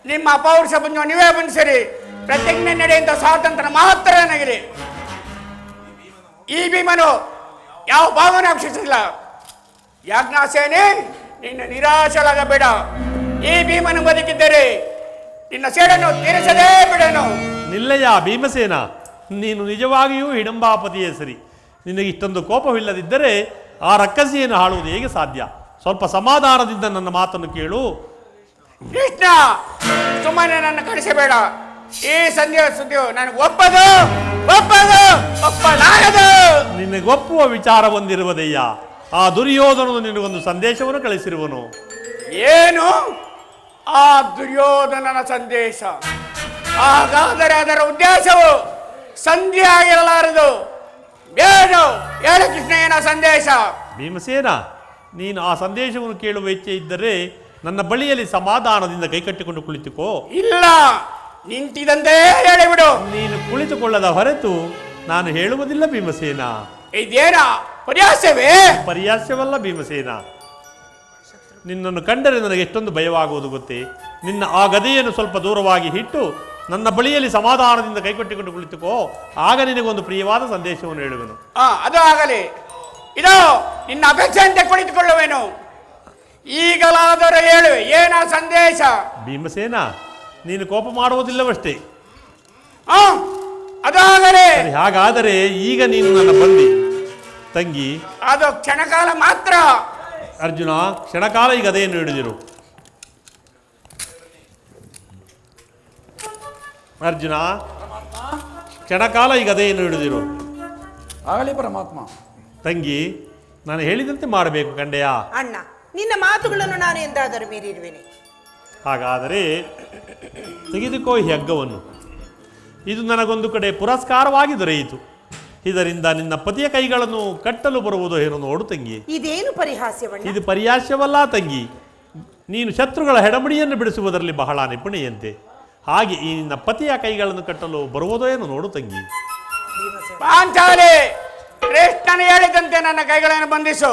ನಿಮ್ಮ ಅಪೌರುಷ ಪುಣ್ಯ ನೀವೇ ಬಂಧಿಸಿರಿ. ಪ್ರತಿಜ್ಞೆ ನಡೆಯುವಂತ ಸ್ವಾತಂತ್ರ್ಯ ಮಾತ್ರ ನನಗಿದೆ. ಈ ಭೀಮನು ಯಾವ ಭಾಗವನ್ನು ಅಕ್ಷಿಸಿಲ್ಲ. ಯಾಜ್ಞಾಸೇನೆ, ನಿನ್ನ ನಿರಾಶರಾಗಬೇಡ. ಈ ಭೀಮನು ಬದುಕಿದ್ದರೆ ನಿನ್ನ ಸೇಡನ್ನು ತೀರಿಸದೇ ಬಿಡನು. ನಿಲ್ಲಯ್ಯ ಭೀಮಸೇನ, ನೀನು ನಿಜವಾಗಿಯೂ ಹಿಡಂಬಾಪತಿಯೇ ಸರಿ. ನಿನಗೆ ಇಷ್ಟೊಂದು ಕೋಪವಿಲ್ಲದಿದ್ದರೆ ಆ ರಕ್ಕಸಿಯನ್ನು ಹಾಳುವುದು ಹೇಗೆ ಸಾಧ್ಯ? ಸ್ವಲ್ಪ ಸಮಾಧಾನದಿಂದ ನನ್ನ ಮಾತನ್ನು ಕೇಳು. ಕೃಷ್ಣ, ಸುಮ್ಮನೆ ನನ್ನ ಕಳಿಸಬೇಡ. ಈ ಸಂಧ್ಯಾ ಸುದ್ದಿಯು ನನಗೆ ಒಪ್ಪಲಾಗದು. ನಿನಗೊಪ್ಪುವ ವಿಚಾರ ಹೊಂದಿರುವುದಯ್ಯ. ಆ ದುರ್ಯೋಧನನು ನಿನಗೊಂದು ಸಂದೇಶವನ್ನು ಕಳಿಸಿರುವನು. ಏನು ಆ ದುರ್ಯೋಧನನ ಸಂದೇಶ? ಹಾಗಾದರೆ ಅದರ ಉದ್ದೇಶವು ಸಂಧಿ ಆಗಿರಲಾರದು. ಏನು ಹೇಳು ಕೃಷ್ಣ, ಏನ ಸಂದೇಶ? ಭೀಮಸೇನ, ನೀನು ಆ ಸಂದೇಶವನ್ನು ಕೇಳುವ ಇಚ್ಛೆ ಇದ್ದರೆ ನನ್ನ ಬಳಿಯಲ್ಲಿ ಸಮಾಧಾನದಿಂದ ಕೈಕಟ್ಟಿಕೊಂಡು ಕುಳಿತುಕೋ. ಇಲ್ಲ, ನಿಂತಿದಂತೆ ಹೇಳಿಬಿಡು. ನೀನು ಕುಳಿತುಕೊಳ್ಳದ ಹೊರತು ನಾನು ಹೇಳುವುದಿಲ್ಲ ಭೀಮಸೇನ. ಇದೇನ ಪರ್ಯಾಸವೇ? ಪರ್ಯಾಸ್ಯವಲ್ಲ ಭೀಮಸೇನ. ನಿನ್ನನ್ನು ಕಂಡರೆ ನನಗೆ ಎಷ್ಟೊಂದು ಭಯವಾಗುವುದು ಗೊತ್ತೇ. ನಿನ್ನ ಆ ಗದೆಯನ್ನು ಸ್ವಲ್ಪ ದೂರವಾಗಿ ಇಟ್ಟು ನನ್ನ ಬಳಿಯಲ್ಲಿ ಸಮಾಧಾನದಿಂದ ಕೈಕೊಟ್ಟಿಕೊಂಡು ಕುಳಿತುಕೋ. ಆಗ ನಿನಗೊಂದು ಪ್ರಿಯವಾದ ಸಂದೇಶವನ್ನು ಹೇಳುವೆನು. ಅದು ಆಗಲಿ. ಇದು ನಿನ್ನ ಅಪೇಕ್ಷೆ ಅಂತ ಕುಳಿತುಕೊಳ್ಳುವೆನು. ಈಗಲಾದರೂ ಹೇಳು, ಏನ ಸಂದೇಶ? ಭೀಮಸೇನ, ನೀನು ಕೋಪ ಮಾಡುವುದಿಲ್ಲವಷ್ಟೇ. ಅದಾಗಲೇ. ಹಾಗಾದರೆ ಈಗ ನೀನು ನನ್ನ ಬಂದಿ ತಂಗಿ. ಅದು ಕ್ಷಣಕಾಲ ಮಾತ್ರ. ಅರ್ಜುನ, ಕ್ಷಣಕಾಲ ಈ ಗದೆಯನ್ನು ಹಿಡಿದಿರು. ಅರ್ಜುನ, ಕ್ಷಣಕಾಲ ಈ ಗದೆಯನ್ನು ಹಿಡಿದಿರು. ಆಗಲಿ ಪರಮಾತ್ಮ. ತಂಗಿ, ನಾನು ಹೇಳಿದಂತೆ ಮಾಡಬೇಕು ಕಂಡೆಯಾ? ಅಣ್ಣ, ನಿನ್ನ ಮಾತುಗಳನ್ನು ನಾನು ಎಂದಾದರೂ ಮೀರಿರುವೆನೆ. ಹಾಗಾದರೆ ತೆಗೆದುಕೋ ಈ ಹಗ್ಗವನ್ನು. ಇದು ನನಗೊಂದು ಕಡೆ ಪುರಸ್ಕಾರವಾಗಿ ದೊರೆಯಿತು. ಇದರಿಂದ ನಿನ್ನ ಪತಿಯ ಕೈಗಳನ್ನು ಕಟ್ಟಲು ಬರುವುದು ಏನು ನೋಡು ತಂಗಿ. ಇದೇನು ಪರಿಹಾಸ್ಯವಣ್ಣ? ಇದು ಪರಿಹಾಸ್ಯವಲ್ಲ ತಂಗಿ. ನೀನು ಶತ್ರುಗಳ ಹೆಡಮಡಿಯನ್ನು ಬಿಡಿಸುವುದರಲ್ಲಿ ಬಹಳ ನಿಪುಣೆಯಂತೆ. ಹಾಗೆ ಈ ನಿನ್ನ ಪತಿಯ ಕೈಗಳನ್ನು ಕಟ್ಟಲು ಬರುವುದೋ ಏನು ನೋಡು ತಂಗಿ. ಪಾಂಚಾಲಿ, ಕೃಷ್ಣನ ಹೇಳಿದಂತೆ ನನ್ನ ಕೈಗಳನ್ನು ಬಂಧಿಸು.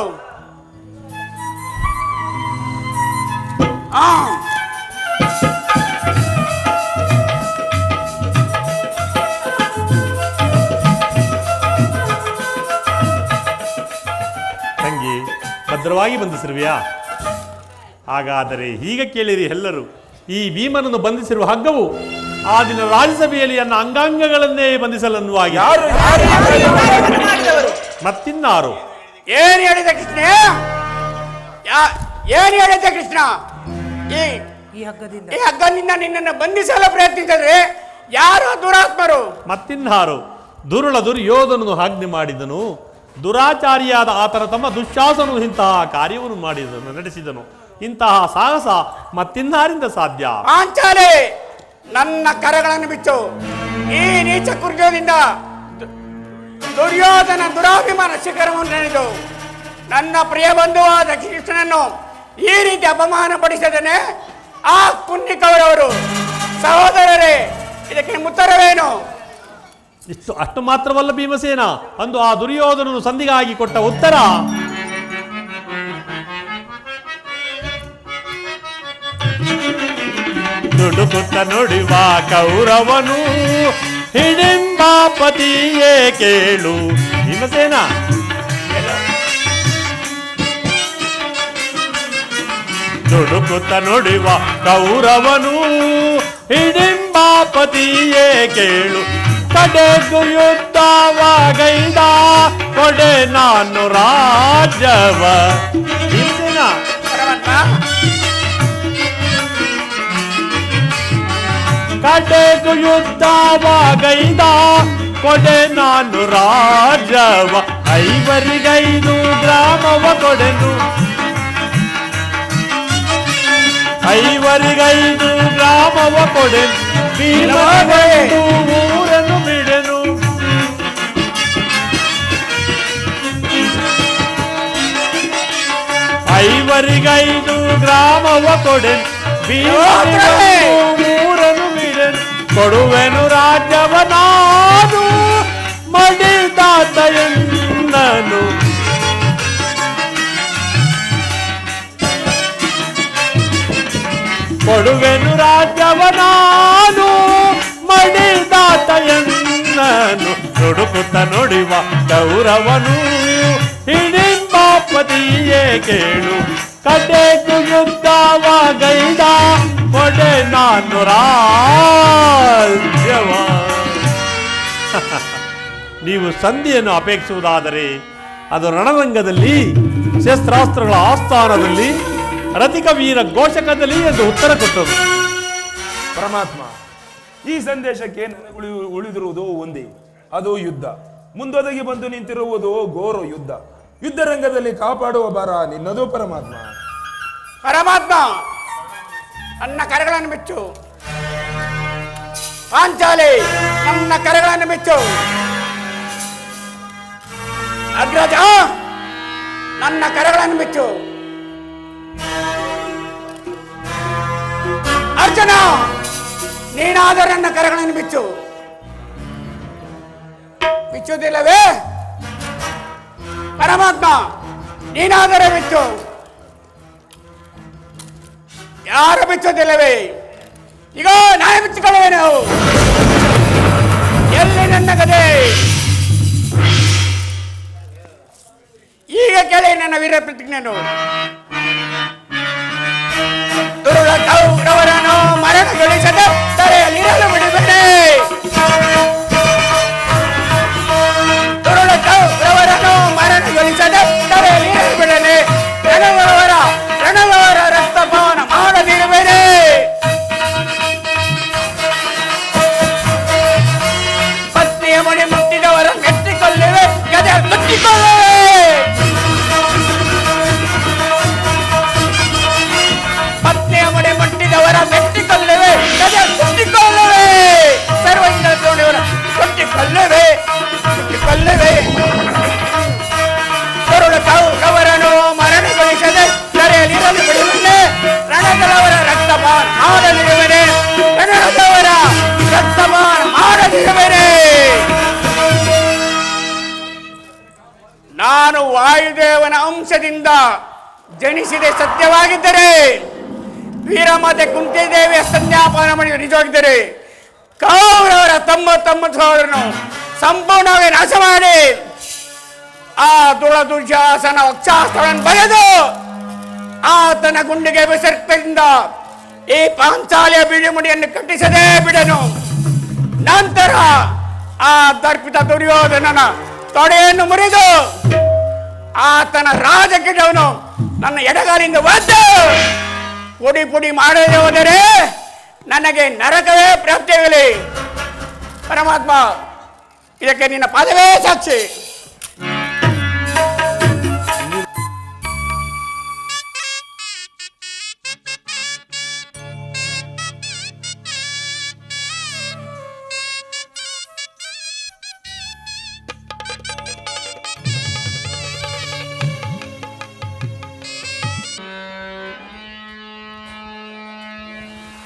ತಂಗಿ, ಭದ್ರವಾಗಿ ಬಂಧಿಸಿರುವೆಯಾ? ಹಾಗಾದರೆ ಹೀಗೆ ಕೇಳಿರಿ ಎಲ್ಲರೂ. ಈ ಭೀಮನನ್ನು ಬಂಧಿಸಿರುವ ಹಗ್ಗವು ಆ ದಿನ ರಾಜ್ಯಸಭೆಯಲ್ಲಿ ನನ್ನ ಅಂಗಾಂಗಗಳನ್ನೇ ಬಂಧಿಸಲನ್ನುವಾಗಿ. ಮತ್ತಿನ್ನಾರು? ಏನು ಹೇಳಿದೆ ಕೃಷ್ಣ? ಏನು ಹೇಳಿದೆ ಕೃಷ್ಣ? ಈ ಹಗ್ಗದಿಂದ ನಿನ್ನನ್ನು ಬಂಧಿಸಲು ಪ್ರಯತ್ನಿಸಿದ್ರೆ ಯಾರು ದುರಾತ್ಮರು? ಮತ್ತಿನ್ನಾರು ದುರುಳ ದುರ್ಯೋಧನನು ಆಜ್ಞೆ ಮಾಡಿದನು. ದುರಾಚಾರಿಯಾದ ಆತನ ತಮ್ಮ ದುಶ್ಯಾಸನು ಇಂತಹ ಕಾರ್ಯವನ್ನು ನಡೆಸಿದನು. ಇಂತಹ ಸಾಹಸ ಮತ್ತಿನ್ನಾರಿಂದ ಸಾಧ್ಯ? ಪಾಂಚಾಲೆ, ನನ್ನ ಕರಗಳನ್ನು ಬಿಚ್ಚು. ಈ ನೀಚ ಕುರ್ಜೋದಿಂದ ದುರ್ಯೋಧನ ದುರಾಭಿಮಾನ ಶಿಖರವನ್ನು ನೆನೆದು ನನ್ನ ಪ್ರಿಯ ಬಂಧುವಾದ ಕೃಷ್ಣನನ್ನು ಈ ರೀತಿ ಅಪಮಾನ ಪಡಿಸಿದನೆ ಆ ಕುನ್ನಿಕವರವರು. ಸಹೋದರರೇ, ಇದಕ್ಕೆ ಉತ್ತರವೇನು? ಅಷ್ಟು ಮಾತ್ರವಲ್ಲ ಭೀಮಸೇನ, ಅಂದು ಆ ದುರ್ಯೋಧನನು ಸಂಧಿಗಾಗಿ ಕೊಟ್ಟ ಉತ್ತರ ದುಡುಕುತ್ತ ನುಡಿವ ಕೌರವನು ಹಿಡಿಂಬಾಪತಿಯೇ ಕೇಳು. ಭೀಮಸೇನ, ದುಡುಕುತ್ತ ನುಡಿವ ಕೌರವನು ಹಿಡಿಂಬಾಪತಿಯೇ ಕೇಳು. ಕಡೆಗೂ ಯುದ್ಧವಾಗೈದ ಕೊಡೆ ನಾನು ರಾಜ್ಯವ. ಭೀಮಸೇನ, ಕಡೆಗೂ ಯುದ್ಧವಾಗೈದ ಕೊಡೆ ನಾನು ರಾಜ್ಯವ. 5 ಗ್ರಾಮವ ಕೊಡೆನು, 5 ಗ್ರಾಮವ ಕೊಡೆನು. ಭೀಮನು ಊರನ್ನು ಬಿಡೆನು. 5 ಗ್ರಾಮವ ಕೊಡೆನು. ಭೀಮನು ಊರನ್ನು ಬಿಡೆನು. ಕೊಡುವೆನು ರಾಜ್ಯವ ನಾನು ಮಡಿದಾತಯನ್ನನು. ಕೊಡುವೆನು ರಾಜ್ಯವ ನಾನು ಮಡಿದಾತಯನ್ನನು. ನುಡುಕುತ್ತ ನುಡಿವ ಕೌರವನು ಹಿಡಿಂಬಾಪತಿಯೇ ಕೇಳು. ಕಡೆಗೂ ಯುದ್ಧವಾಗೈದ ಕೊಡೆ ನಾನು ರಾಜ್ಯವ. ನೀವು ಸಂಧಿಯನ್ನು ಅಪೇಕ್ಷಿಸುವುದಾದರೆ ಅದು ರಣರಂಗದಲ್ಲಿ, ಶಸ್ತ್ರಾಸ್ತ್ರಗಳ ಆಸ್ಥಾನದಲ್ಲಿ, ರತಿಕ ವೀರ ಘೋಷಕದಲ್ಲಿ ಎಂದು ಉತ್ತರ ಕೊಟ್ಟರು. ಪರಮಾತ್ಮ, ಈ ಸಂದೇಶಕ್ಕೆ ನನಗೆ ಉಳಿದಿರುವುದು ಒಂದೇ, ಅದು ಯುದ್ಧ. ಮುಂದೊದಗಿ ಬಂದು ನಿಂತಿರುವುದು ಘೋರ ಯುದ್ಧ. ಯುದ್ಧ ರಂಗದಲ್ಲಿ ಕಾಪಾಡುವ ಭಾರ ನಿನ್ನದು ಪರಮಾತ್ಮ. ಪರಮಾತ್ಮ, ನನ್ನ ಕರಗಳನ್ನು ಬಿಚ್ಚು. ಪಾಂಚಾಲಿ, ನನ್ನ ಕರಗಳನ್ನು ಬಿಚ್ಚು. ಅಗ್ರಜ, ನನ್ನ ಕರಗಳನ್ನು ಬಿಚ್ಚು. ಅರ್ಜುನ, ನೀನಾದರೂ ನನ್ನ ಕರಗಳನ್ನು ಬಿಚ್ಚು. ಬಿಚ್ಚುವುದಿಲ್ಲವೇ? ಪರಮಾತ್ಮ, ನೀನಾದರೆ ಬಿಚ್ಚು. ಯಾರು ಬಿಚ್ಚುವುದಿಲ್ಲವೇ? ಈಗ ನಾಯಿ ಬಿಚ್ಚಿಕೊಳ್ಳುವೇನು? ಎಲ್ಲಿ ನನ್ನ ಗದೆ? ಈಗ ಕೇಳಿ ನನ್ನ ವೀರ ಪ್ರತಿಜ್ಞೆಯನ್ನು. ದುರುಳ ಕೌರವರನ್ನು ಮರಣಗೊಳಿಸದೆ ತಲೆಯಲ್ಲಿರಲು ಬಿಡಬೇಡಿ. ದುರುಳ ಕೌರವರನ್ನು ಮರಣಗೊಳಿಸದೆ ತಲೆಯಲ್ಲಿರಲು ಬಿಡಲಿ. ರಣವರ ರಕ್ತಪಾನ ಮಾಡದಿರಬೇಡಿ. ಪತ್ನಿಯ ಮಣಿ ಮುಟ್ಟಿದವರ ಮೆಟ್ಟಿಕೊಳ್ಳುವೆ, ಗದೆ ಮುಟ್ಟಿಕೊಳ್ಳುವೆ. ಪತ್ನಿಯ ಮಣಿ ಮುಟ್ಟಿದವರ ಮೆಟ್ಟಿಕೊಳ್ಳುವೆ, ಗದೆ ಮುಟ್ಟಿಕೊಳ್ಳುವೆ. ಸರ್ವಂಗ ತೋಡಿಯವರ ಕೊಟ್ಟಿಕೊಳ್ಳುವೆ, ಮುಟ್ಟಿಕೊಳ್ಳುವೆ. ಕರುಣ ಕೌರವರನ್ನು ಮರಣಗೊಳಿಸದೆ ಸೆರೆಯಲ್ಲಿರಲು ಬಿಡುವನೆ. ರಣದವರ ರಕ್ತಪಾನ ಮಾಡಲಿರುವನೆ. ರಣದವರ ರಕ್ತಪಾನ ಮಾಡಲಿರುವನೆ. ನಾನು ವಾಯುದೇವನ ಅಂಶದಿಂದ ಜನಿಸಿದೆ ಸತ್ಯವಾಗಿದ್ದರೆ, ವೀರಮಾತೆ ಕುಂತಿದೇವಿಯ ಸಂಜ್ಞಾಪಾನ ಮಾಡಿದ ನಿಜವಾಗಿದ್ದರೆ, ಕೌರವರ ತಮ್ಮ ಸಹೋದರನು ಸಂಪೂರ್ಣವಾಗಿ ನಾಶ ಮಾಡಿ ಆ ದುರ್ಜಾಸನ ವಕ್ಷಾಸ್ತ್ರವನ್ನು ಬಗೆದು ಆತನ ಗುಂಡಿಗೆ ವಿಸರ್ಗದಿಂದ ಈ ಪಾಂಚಾಲಿಯ ಬಿಡಿಮುಡಿಯನ್ನು ಕಟ್ಟಿಸದೇ ಬಿಡನು. ನಂತರ ಆ ದರ್ಪಿತ ದುರ್ಯೋಧನನ ತೊಡೆಯನ್ನು ಮುರಿದು ಆತನ ರಾಜಕಿಟವನ್ನು ನನ್ನ ಎಡಗಾಲಿಂದ ಒದ್ದು ಪುಡಿ ಪುಡಿ ಮಾಡದೆ ಹೋದರೆ ನನಗೆ ನರಕವೇ ಪ್ರಾಪ್ತಿಯಾಗಲಿ. ಪರಮಾತ್ಮ ಇದಕ್ಕೆ ನಿನ್ನ ಪಾದವೇ ಸಾಕ್ಷಿ.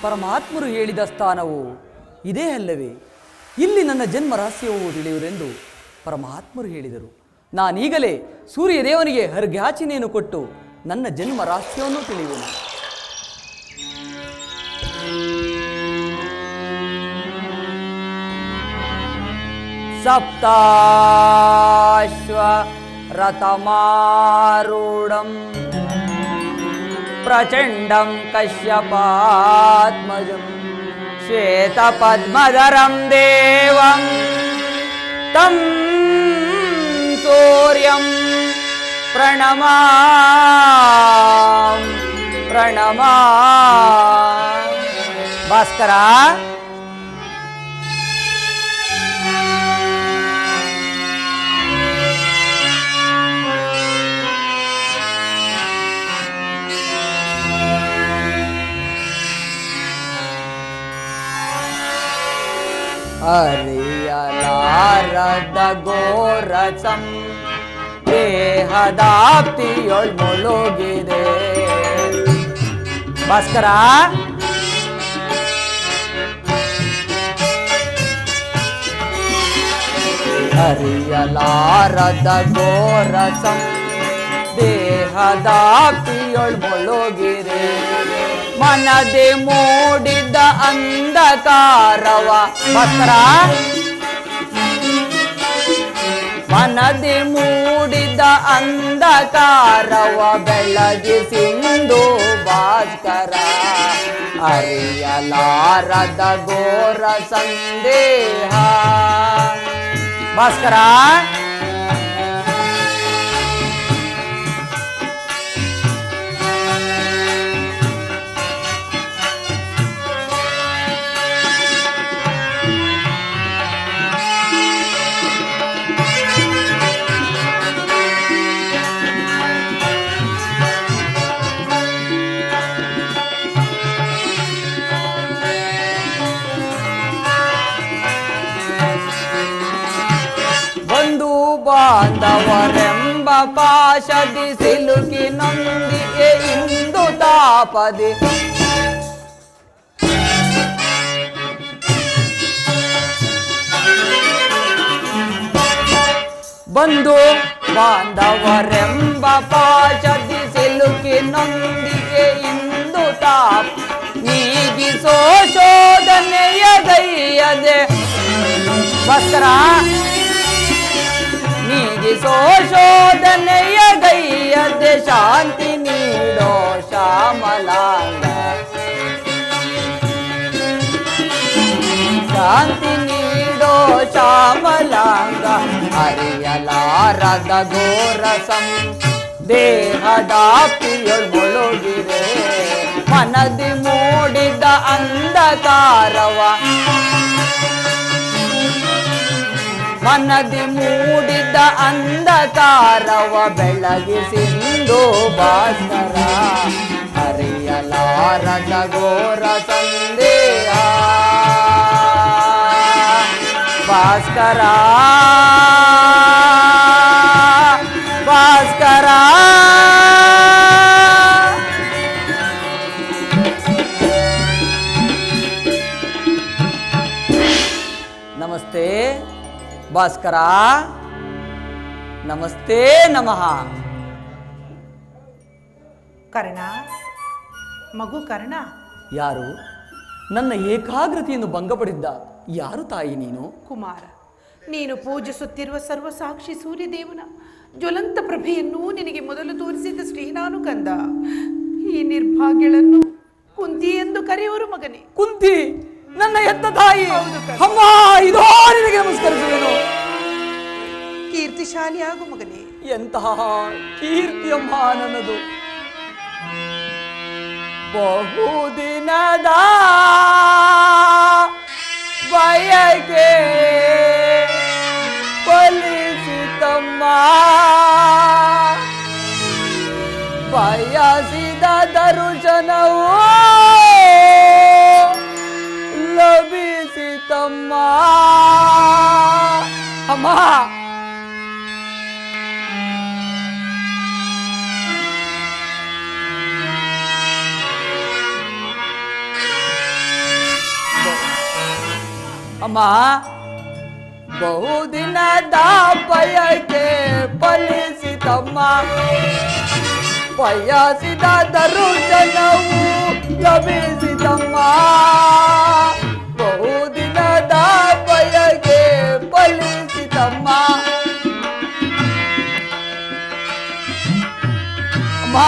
ಪರಮಾತ್ಮರು ಹೇಳಿದ ಸ್ಥಾನವು ಇದೇ ಅಲ್ಲವೇ? ಇಲ್ಲಿ ನನ್ನ ಜನ್ಮ ರಹಸ್ಯವೂ ತಿಳಿಯುವುದೆಂದು ಪರಮಾತ್ಮರು ಹೇಳಿದರು. ನಾನೀಗಲೇ ಸೂರ್ಯದೇವನಿಗೆ ಅರ್ಘ್ಯಾಚನೆಯನ್ನು ಕೊಟ್ಟು ನನ್ನ ಜನ್ಮ ರಹಸ್ಯವನ್ನು ತಿಳಿಯುವೆನು. ಸಪ್ತಾಶ್ವ ರಥಮಾರೂಢಂ ಪ್ರಚಂಡಂ ಕಶ್ಯಪಾತ್ಮಜಂ ಶ್ವೇತಪದ್ಮಧರಂ ದೇವಂ ತಂ ಸೂರ್ಯಂ ಪ್ರಣಮಾ ಭಾಸ್ಕರ. ಅರಿಯಲಾರದ ಘೋರಸಂ ದೇಹದಾಪ್ತಿಯೊಳ್ ಮುಳುಗಿದೆ. ಭಾಸ್ಕರ, ಅರಿಯಲಾರದ ಘೋರಸಂ ದೇಹದಾಪ್ತಿಯೊಳ್ ಮುಳುಗಿದೆ. ಮನದೆ ಮೂಡಿದ ಅಂಧಕಾರವ ಭಕ್ತರ, ಮನದೆ ಮೂಡಿದ ಅಂಧಕಾರವ ಬೆಳಗಿಸಿಂದು ಭಾಸ್ಕರ. ಅರಿಯಲಾರದ ಘೋರ ಸಂದೇಹ ಭಾಸ್ಕರ. ಬಾಂಧವರೆಂಬ ಪಾಶದಿ ಸಿಲುಕಿ ನೊಂದಿಗೆ ಇಂದು ತಾಪದಿ. ಬಂಧು ಬಾಂಧವರೆಂಬ ಪಾಶದಿ ಸಿಲುಕಿ ನೊಂದಿಗೆ ಇಂದು ತಾಪ ನೀಗಿಸೋ ಶೋಧನೆಯ ಗೈಯದೆ ಭಕ್ತರ. ನೀಗಿಸೋ ಶೋಧನೆಯ ಗೈಯದೆ ಶಾಂತಿ ನೀಡೋ ಶ್ಯಾಮಲಾಂಗ. ಶಾಂತಿ ನೀಡೋ ಶ್ಯಾಮಲಾಂಗ. ಅರಿಯಲಾರದ ಘೋರಸಂ ದೇಹದಾಪ್ತಿಯೊಳ್ ಮುಳುಗಿದೆ. ಮನದಿ ಮೂಡಿದ ಅಂಧಕಾರವ ಮನದಿ ಮೂಡಿದ ಅಂಧಕಾರವ ಬೆಳಗಿಸಿಂದು ಭಾಸ್ಕರ. ಅರಿಯಲಾರದ ಘೋರ ಸಂದೇಹ ಭಾಸ್ಕರ. ಭಾಸ್ಕರ ನಮಸ್ತೆ ಭಾಸ್ಕರ. ನಮಸ್ತೆ ನಮಃ. ಕರ್ಣ, ಮಗು ಕರ್ಣ. ಯಾರು? ನನ್ನ ಏಕಾಗ್ರತೆಯನ್ನು ಭಂಗಪಡಿದ್ದ ಯಾರು ತಾಯಿ ನೀನು? ಕುಮಾರ, ನೀನು ಪೂಜಿಸುತ್ತಿರುವ ಸರ್ವಸಾಕ್ಷಿ ಸೂರ್ಯದೇವನ ಜ್ವಲಂತ ಪ್ರಭೆಯನ್ನು ನಿನಗೆ ಮೊದಲು ತೋರಿಸಿದ ಶ್ರೀನಾನು ಕಂದ. ಈ ನಿರ್ಭಾಗ್ಯಳನ್ನು ಕುಂತಿ ಎಂದು ಕರೆಯುವರು ಮಗನೇ. ಕುಂತಿ ನನ್ನ ಎತ್ತ ತಾಯಿ. ಅಮ್ಮ, ಇದೋ ನಿನಗೆ ನಮಸ್ಕರಿಸುವೆನು. ಕೀರ್ತಿಶಾಲಿಯಾಗು ಮಗನೇ. ಎಂತಹ ಕೀರ್ತಿಯಮ್ಮ ನನ್ನದು. ಬಹುದಿನದ ಬಯಕೆ ಬಯಸಿದ ದರ್ಶನವು ಲಭಿಸಿತಮ್ಮ. ಅಮ್ಮ, ಅಮ್ಮ, ಬಹುದಿನದ ಬಯಕೆ ಫಲಿಸಿತಮ್ಮ. ಬಯಸಿದ ದರ್ಶನವು ಲಭಿಸಿತಮ್ಮ. ಬಹುದಿನದ ಬಯಕೆ ಫಲಿಸಿತಮ್ಮ. ಅಮ್ಮ,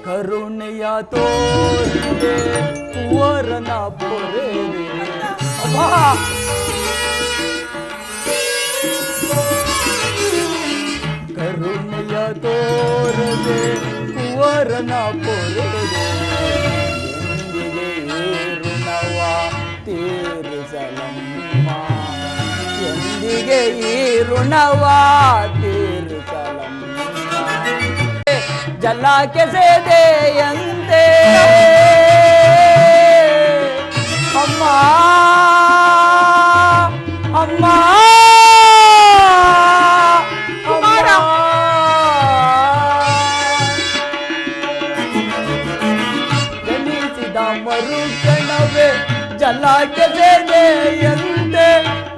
ಕರುಣೆಯ ತೋರಿದೆ ಕುವರನ ಪೊರೆದೆ. ಅಮ್ಮ, ಕರುಣೆಯ ತೋರದೆ ಕುವರನ ಪೊರೆದೆ. ಎಂದಿಗೆ ಋಣವ ತೀರಿಸಲಮ್ಮ. ಎಂದಿಗೆ ಈ ಋಣವ ತೀರಿಸಲಮ್ಮ. ಜಲಕ್ಕೆ ಸೇದೆಯಂತೆ ಅಮ್ಮ, ಅಮ್ಮ, ಕುಮಾರ, ಜನಿಸಿದ ಮರುಕ್ಷಣವೇ ಜಲಕ್ಕೆ ಸೇದೆಯಂತೆ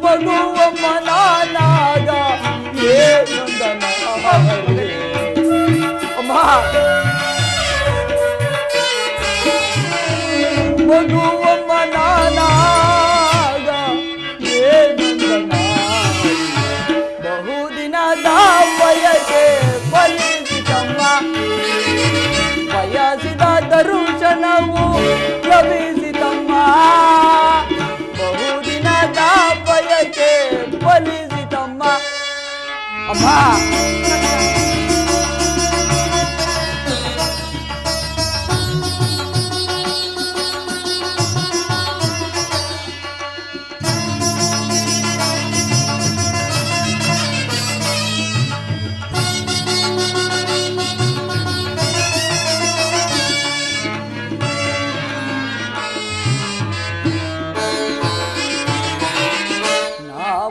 ಮಗುವ ಮನಾನಾಗ ಏನೊಂದನ ಮಗುವ ಮನಾನಾಗ ಏನೊಂದನ. ಬಹುದಿನದ ಬಯಕೆ ಫಲಿಸಿತಮ್ಮ. ಬಯಸಿದ ದರ್ಶನವು ಲಭಿಸಿತಮ್ಮ. ಬಹುದಿನದ ಬಯಕೆ ಫಲಿಸಿತಮ್ಮ. ಅಮ್ಮ,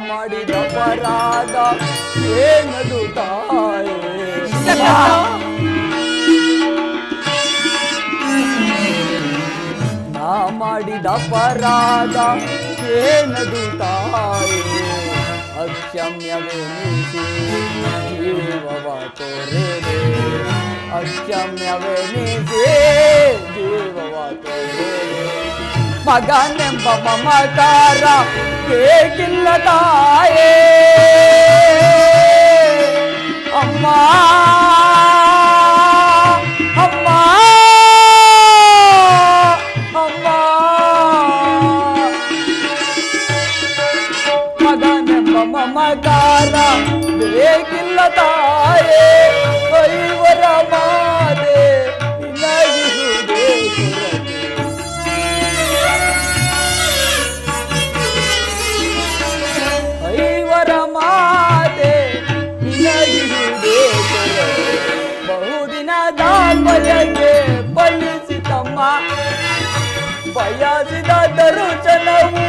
ಮಾಡಿದ ಅಪರಾಧ ಏನದು ತಾಯೇ? ನಾ ಮಾಡಿದ ಅಪರಾಧ ಏನದು ತಾಯೇ? ಅಕ್ಷಮ್ಯವೆನಿಸಿ ಜೀವವ ತೊರೆದೆ. ಅಕ್ಷಮ್ಯವೆನಿಸಿ ಜೀವವ ತೊರೆದೆ. ಮಗನೆಂಬ ಮಮಕಾರ ಬೇಕಿಲ್ಲ ತಾಯೇ. ಅಮ್ಮ, ಅಮ್ಮ, ಅಮ್ಮ, ಮಗನೆಂಬ ಮಮಕಾರ ಬೇಕಿಲ್ಲ ತಾಯೇ. ಐವರ ಮಾತೆ ನಿನಗಿರುವುದೇ ಕೊರತೆ. ಐವರ ಮಾತೆ ನಿನಗಿರುವುದೇ ಕೊರತೆ. ಬಹುದಿನದ ಬಯಕೆ ಫಲಿಸಿತಮ್ಮ. ಬಯಸಿದ ದರ್ಶನವು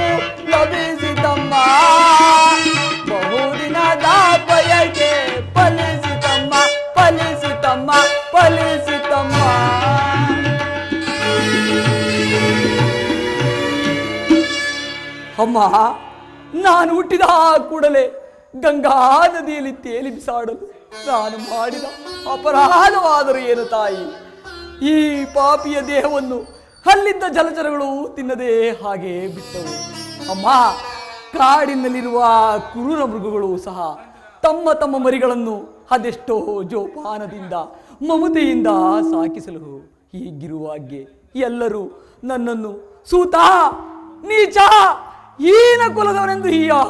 ಲಭಿಸಿತಮ್ಮ. ಬಹುದಿನದ ಬಯಕೆ ಫಲಿಸಿತಮ್ಮ. ಫಲಿಸಿತಮ್ಮ, ಫಲಿಸಿತಮ್ಮ. ಅಮ್ಮ, ನಾನು ಹುಟ್ಟಿದ ಕೂಡಲೇ ಗಂಗಾ ನದಿಯಲ್ಲಿ ತೇಲಿ ಬಿಸಾಡಲು ನಾನು ಮಾಡಿದ ಅಪರಾಧವಾದರೂ ಏನು ತಾಯಿ? ಈ ಪಾಪಿಯ ದೇಹವನ್ನು ಅಲ್ಲಿದ್ದ ಜಲಚರಗಳು ತಿನ್ನದೇ ಹಾಗೆ ಬಿಟ್ಟವು. ಅಮ್ಮ, ಕಾಡಿನಲ್ಲಿರುವ ಕ್ರೂರ ಮೃಗಗಳು ಸಹ ತಮ್ಮ ತಮ್ಮ ಮರಿಗಳನ್ನು ಅದೆಷ್ಟೋ ಜೋಪಾನದಿಂದ ಮಮತೆಯಿಂದ ಸಾಕಿಸಲು ಹೀಗಿರುವಾಗೆ ಎಲ್ಲರೂ ನನ್ನನ್ನು ಸೂತ, ನೀಚ, ಹೀನ ಕುಲದವನೆಂದು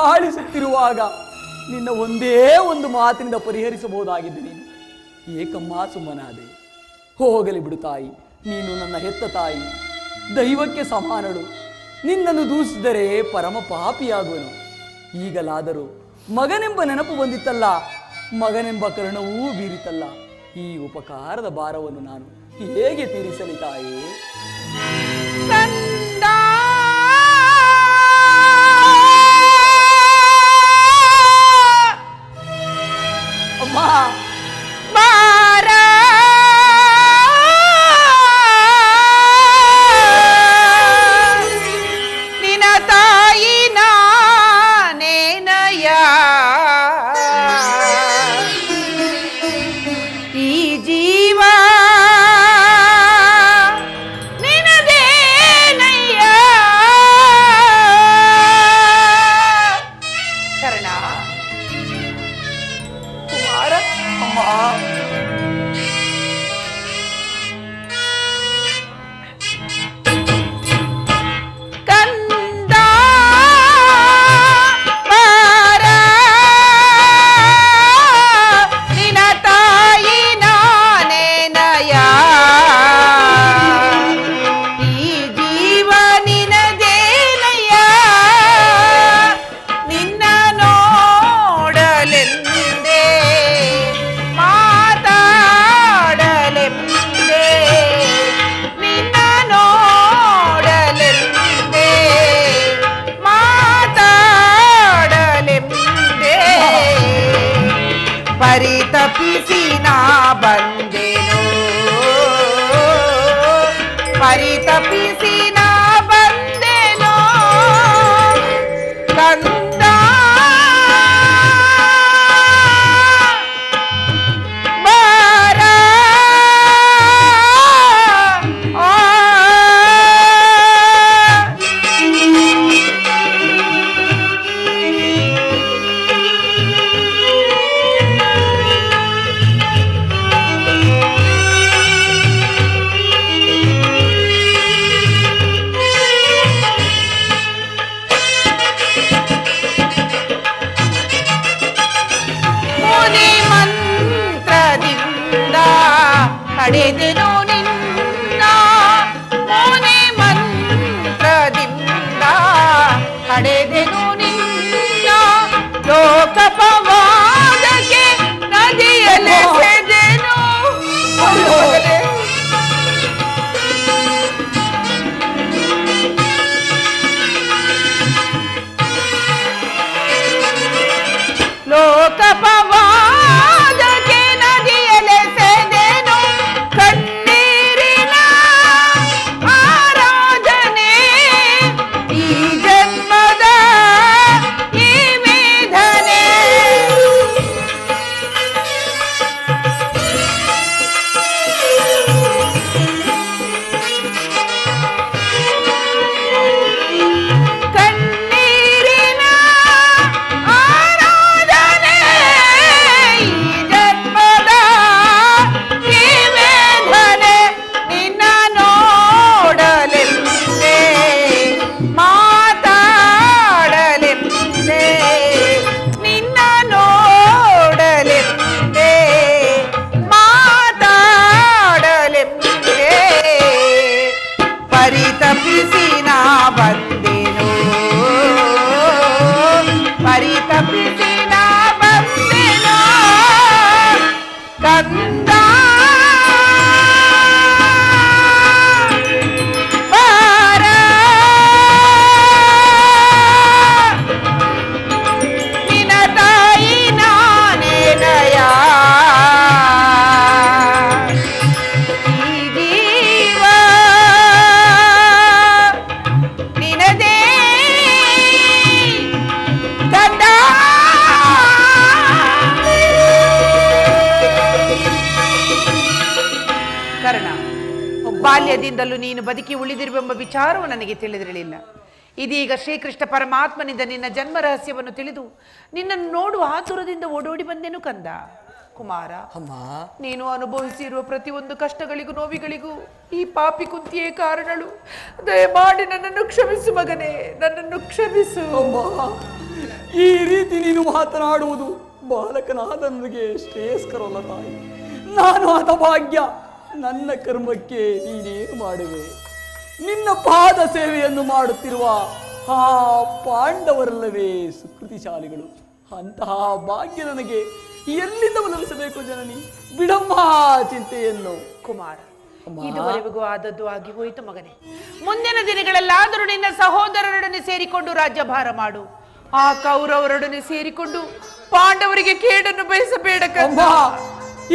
ಆಳಿಸುತ್ತಿರುವಾಗ ನಿನ್ನ ಒಂದೇ ಒಂದು ಮಾತಿನಿಂದ ಪರಿಹರಿಸಬಹುದಾಗಿದ್ದೆ. ನೀನು ಏಕಮ್ಮ ಸುಮ್ಮನಾದೆ. ಹೋಗಲಿ ಬಿಡು ತಾಯಿ, ನೀನು ನನ್ನ ಹೆತ್ತ ತಾಯಿ, ದೈವಕ್ಕೆ ಸಮಾನಳು. ನಿನ್ನನ್ನು ದೂಷಿಸಿದರೆ ಪರಮ ಪಾಪಿಯಾಗುವನು. ಈಗಲಾದರೂ ಮಗನೆಂಬ ನೆನಪು ಬಂದಿತ್ತಲ್ಲ, ಮಗನೆಂಬ ಕರುಣವೂ ಬೀರಿತಲ್ಲ. ಈ ಉಪಕಾರದ ಭಾರವನ್ನು ನಾನು ಹೇಗೆ ತೀರಿಸಲಿ ತಾಯೇ? ಅಮ್ಮ, ನಿನ ತಾಯಿ ನಾನೇನಯ್ಯ, ಈ ಜೀವ ನಿನದೇನಯ್ಯ. ಕರ್ಣ, ಕುಮಾರ, ಅಮ್ಮ, ಕಂದ ಬಾರ, ನಿನ ತಾಯಿ ನಾನೇನಯ್ಯ, ಈ ಜೀವ ನಿನದೇನಯ್ಯ, ನಿನ್ನ ನೋಡಲೆಂದೇ ಮಾತಾಡಲೆಂದೇ, ನಿನ್ನ ನೋಡಲೆಂದೇ ಮಾತಾಡಲೆಂದೇ ಪರಿತಪಿಸಿ ನಾ ಬಂದೆನು, ಪರಿತಪಿಸಿ ನಾ ಬಂದೆನು ಕಂದ ಬಾರ. ಮುನಿ ಮಂತ್ರದಿಂದ ಪಡೆದೆನು ನಿನ್ನ, ಮುನಿ ಮಂತ್ರದಿಂದ ಪಡೆದೆನು ನಿನ್ನ, ಲೋಕಪವಾದಕ್ಕೆ ನದಿಯಲೆಸೆದೆನು. ಲೋಕಪವಾದಕ್ಕೆ ನದಿಯಲೆಸೆದೆನು, ಕಣ್ಣೀರಿನ ಆರಾಧನೆ ಈ ಜನ್ಮದ ಈ ವೇದನೆ. ಕಣ್ಣೀರಿನ ಆರಾಧನೆ ಈ ಜನ್ಮದ ಈ ವೇದನೆ, ನಿನ್ನ ನೋಡಲೆಂದೇ ಮಾತಾಡಲೆಂದೇ, ನಿನ್ನ ನೋಡಲೆಂದೇ ಮಾತಾಡಲೆಂದೇ ಪರಿತಪಿಸಿ ನಾ ಬಂದೆನು, ಪರಿತಪಿಸಿ ನಾ ಬಂದೆನು ಕಂದ ಬಾರ. ನಿನ ತಾಯಿ ನಾನೇನಯ್ಯ, ಈ ಜೀವ ನಿನದೇ ಕಂದ. ಕರ್ಣ, ಬಾಲ್ಯದಿಂದಲೂ ನೀನು ಬದುಕಿ ಉಳಿದಿರುವೆಂಬ ವಿಚಾರವು ನನಗೆ ತಿಳಿದಿರಲಿಲ್ಲ. ಇದೀಗ ಶ್ರೀಕೃಷ್ಣ ಪರಮಾತ್ಮನಿಂದ ನಿನ್ನ ಜನ್ಮ ರಹಸ್ಯವನ್ನು ತಿಳಿದು ನಿನ್ನನ್ನು ನೋಡುವ ಆತುರದಿಂದ ಓಡೋಡಿ ಬಂದೆನು ಕಂದ. ಕುಮಾರ, ಅಮ್ಮ, ನೀನು ಅನುಭವಿಸಿರುವ ಪ್ರತಿಯೊಂದು ಕಷ್ಟಗಳಿಗೂ ನೋವಿಗಳಿಗೂ ಈ ಪಾಪಿ ಕುಂತಿಯೇ ಕಾರಣಳು. ದಯಮಾಡಿ ನನ್ನನ್ನು ಕ್ಷಮಿಸು ಮಗನೇ, ನನ್ನನ್ನು ಕ್ಷಮಿಸು. ಅಮ್ಮ, ಈ ರೀತಿ ನೀನು ಮಾತನಾಡುವುದು ಬಾಲಕನಾದ ನನಗೆ ಶ್ರೇಯಸ್ಕರವಲ್ಲ ತಾಯಿ. ನಾನು ಹತಭಾಗ್ಯ, ನನ್ನ ಕರ್ಮಕ್ಕೆ ನೀನೇನು ಮಾಡುವೆ? ನಿನ್ನ ಪಾದ ಸೇವೆಯನ್ನು ಮಾಡುತ್ತಿರುವ ಆ ಪಾಂಡವರಲ್ಲವೇ ಸುಕೃತಿಶಾಲಿಗಳು. ಅಂತಹ ಭಾಗ್ಯ ನನಗೆ ಎಲ್ಲಿಂದ ಒದಗಿಸಬೇಕು ಜನನಿ? ಬಿಡಮ್ಮ ಚಿಂತೆಯನ್ನು. ಕುಮಾರ, ಅಮ್ಮ. ಇದುವರೆಗೂ ಆದದ್ದು ಆಗಿ ಹೋಯಿತು ಮಗನೇ. ಮುಂದಿನ ದಿನಗಳಲ್ಲಾದರೂ ನಿನ್ನ ಸಹೋದರರೊಡನೆ ಸೇರಿಕೊಂಡು ರಾಜ್ಯಭಾರ ಮಾಡು. ಆ ಕೌರವರೊಡನೆ ಸೇರಿಕೊಂಡು ಪಾಂಡವರಿಗೆ ಕೇಡನ್ನು ಬಯಸಬೇಡ ಅಮ್ಮ,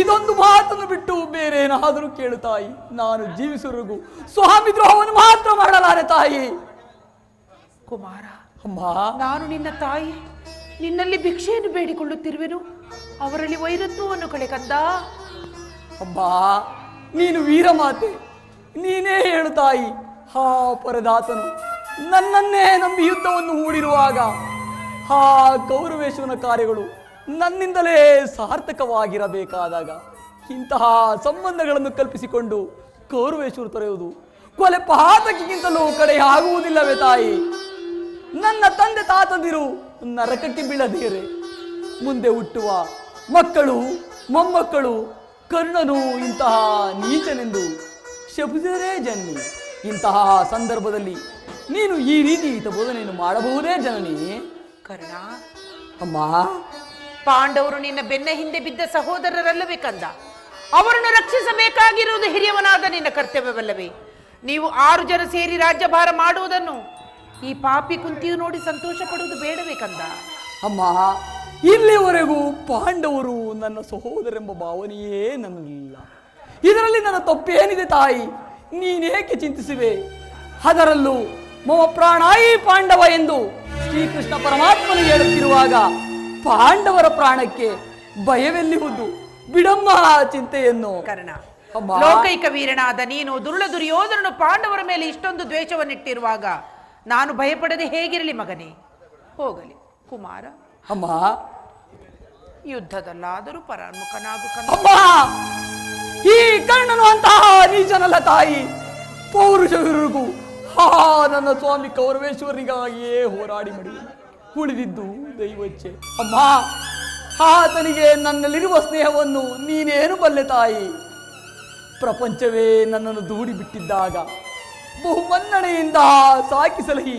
ಇದೊಂದು ಮಾತನ್ನು ಬಿಟ್ಟು ಬೇರೆ ಏನಾದರೂ ಕೇಳು ತಾಯಿ. ನಾನು ಜೀವಿಸುವವರೆಗೂ ಸ್ವಾಮಿ ದ್ರೋಹವನ್ನು ಮಾತ್ರ ಮಾಡಲಾರೆ ತಾಯಿ. ಕುಮಾರ, ಅಮ್ಮ, ನಾನು ನಿನ್ನ ತಾಯಿ, ನಿನ್ನಲ್ಲಿ ಭಿಕ್ಷೆಯನ್ನು ಬೇಡಿಕೊಳ್ಳುತ್ತಿರುವೆನು. ಅವರಲ್ಲಿ ವೈರತ್ವವನ್ನು ಕಳೆ ಕಂದ. ಅಮ್ಮ, ನೀನು ವೀರಮಾತೆ, ನೀನೇ ಹೇಳು ತಾಯಿ. ಹಾ ಪರದಾತನು ನನ್ನನ್ನೇ ನಂಬಿ ಯುದ್ಧವನ್ನು ಹೂಡಿರುವಾಗ ಆ ಕೌರವೇಶ್ವರನ ಕಾರ್ಯಗಳು ನನ್ನಿಂದಲೇ ಸಾರ್ಥಕವಾಗಿರಬೇಕಾದಾಗ ಇಂತಹ ಸಂಬಂಧಗಳನ್ನು ಕಲ್ಪಿಸಿಕೊಂಡು ಕೌರವೇಶ್ವರ ತೊರೆಯುವುದು ಕೊಲೆ ಪಾತಕಿಗಿಂತಲೂ ಕಡೆ ಆಗುವುದಿಲ್ಲವೇ ತಾಯಿ? ನನ್ನ ತಂದೆ ತಾತಂದಿರು ನರಕಕ್ಕೆ ಬೀಳದಿರೆ ಮುಂದೆ ಹುಟ್ಟುವ ಮಕ್ಕಳು ಮೊಮ್ಮಕ್ಕಳು ಕರ್ಣನು ಇಂತಹ ನೀಚನೆಂದು ಶಪಿಸಿದರೆ ಜನ್ನಿ. ಇಂತಹ ಸಂದರ್ಭದಲ್ಲಿ ನೀನು ಈ ರೀತಿ ಬೋಧನೆಯನ್ನು ಮಾಡಬಹುದೇ ಜನನಿ? ಕರ್ಣ, ಅಮ್ಮ, ಪಾಂಡವರು ನಿನ್ನ ಬೆನ್ನ ಹಿಂದೆ ಬಿದ್ದ ಸಹೋದರರಲ್ಲವೇ ಕಂದ? ಅವರನ್ನು ರಕ್ಷಿಸಬೇಕಾಗಿರುವುದು ಹಿರಿಯವನಾದ ನಿನ್ನ ಕರ್ತವ್ಯವಲ್ಲವೇ? ನೀವು 6 ಜನ ಸೇರಿ ರಾಜ್ಯಭಾರ ಮಾಡುವುದನ್ನು ಈ ಪಾಪಿ ಕುಂತಿಯು ನೋಡಿ ಸಂತೋಷ ಪಡುವುದು ಬೇಡವೇ ಕಂದ? ಅಮ್ಮ, ಇಲ್ಲಿವರೆಗೂ ಪಾಂಡವರು ನನ್ನ ಸಹೋದರೆಂಬ ಭಾವನೆಯೇ ನನ್ನಲ್ಲಿಲ್ಲ. ಇದರಲ್ಲಿ ನನ್ನ ತಪ್ಪೇನಿದೆ ತಾಯಿ? ನೀನೇಕೆ ಚಿಂತಿಸುವೆ? ಅದರಲ್ಲೂ ಮಮ ಪ್ರಾಣಾಯಿ ಪಾಂಡವ ಎಂದು ಶ್ರೀಕೃಷ್ಣ ಪರಮಾತ್ಮನು ಹೇಳುತ್ತಿರುವಾಗ ಪಾಂಡವರ ಪ್ರಾಣಕ್ಕೆ ಭಯವೆಲ್ಲಿಹುದು? ಬಿಡಮ್ಮ ಚಿಂತೆಯನ್ನು. ಕರ್ಣ, ಅಮ್ಮ. ಲೋಕೈಕ ವೀರನಾದ ನೀನು ದುರ್ಯೋಧನನು ಪಾಂಡವರ ಮೇಲೆ ಇಷ್ಟೊಂದು ದ್ವೇಷವನ್ನಿಟ್ಟಿರುವಾಗ ನಾನು ಭಯಪಡದೆ ಹೇಗಿರಲಿ ಮಗನೇ? ಹೋಗಲಿ ಕುಮಾರ, ಅಮ್ಮ, ಯುದ್ಧದಲ್ಲಾದರೂ ಪರಾನ್ಮುಖನಾಗು ಕಂದ. ಅಮ್ಮ, ಈ ಕರ್ಣನು ಅಂತಹ ನೀಚನಲ್ಲ ತಾಯಿ. ಪೌರುಷವಿರುಗೂ ನನ್ನ ಸ್ವಾಮಿ ಕೌರವೇಶ್ವರನಿಗಾಗಿಯೇ ಹೋರಾಡಿ ಮಡಿ ಉಳಿದಿದ್ದು ದೈವಚ್ಛೆ. ಅಮ್ಮ, ಆತನಿಗೆ ನನ್ನಲ್ಲಿರುವ ಸ್ನೇಹವನ್ನು ನೀನೇನು ಬಲ್ಲೆ ತಾಯಿ? ಪ್ರಪಂಚವೇ ನನ್ನನ್ನು ದೂಡಿ ಬಿಟ್ಟಿದ್ದಾಗ ಬಹುಮನ್ನಣೆಯಿಂದ ಸಾಕಿ ಸಲಹಿ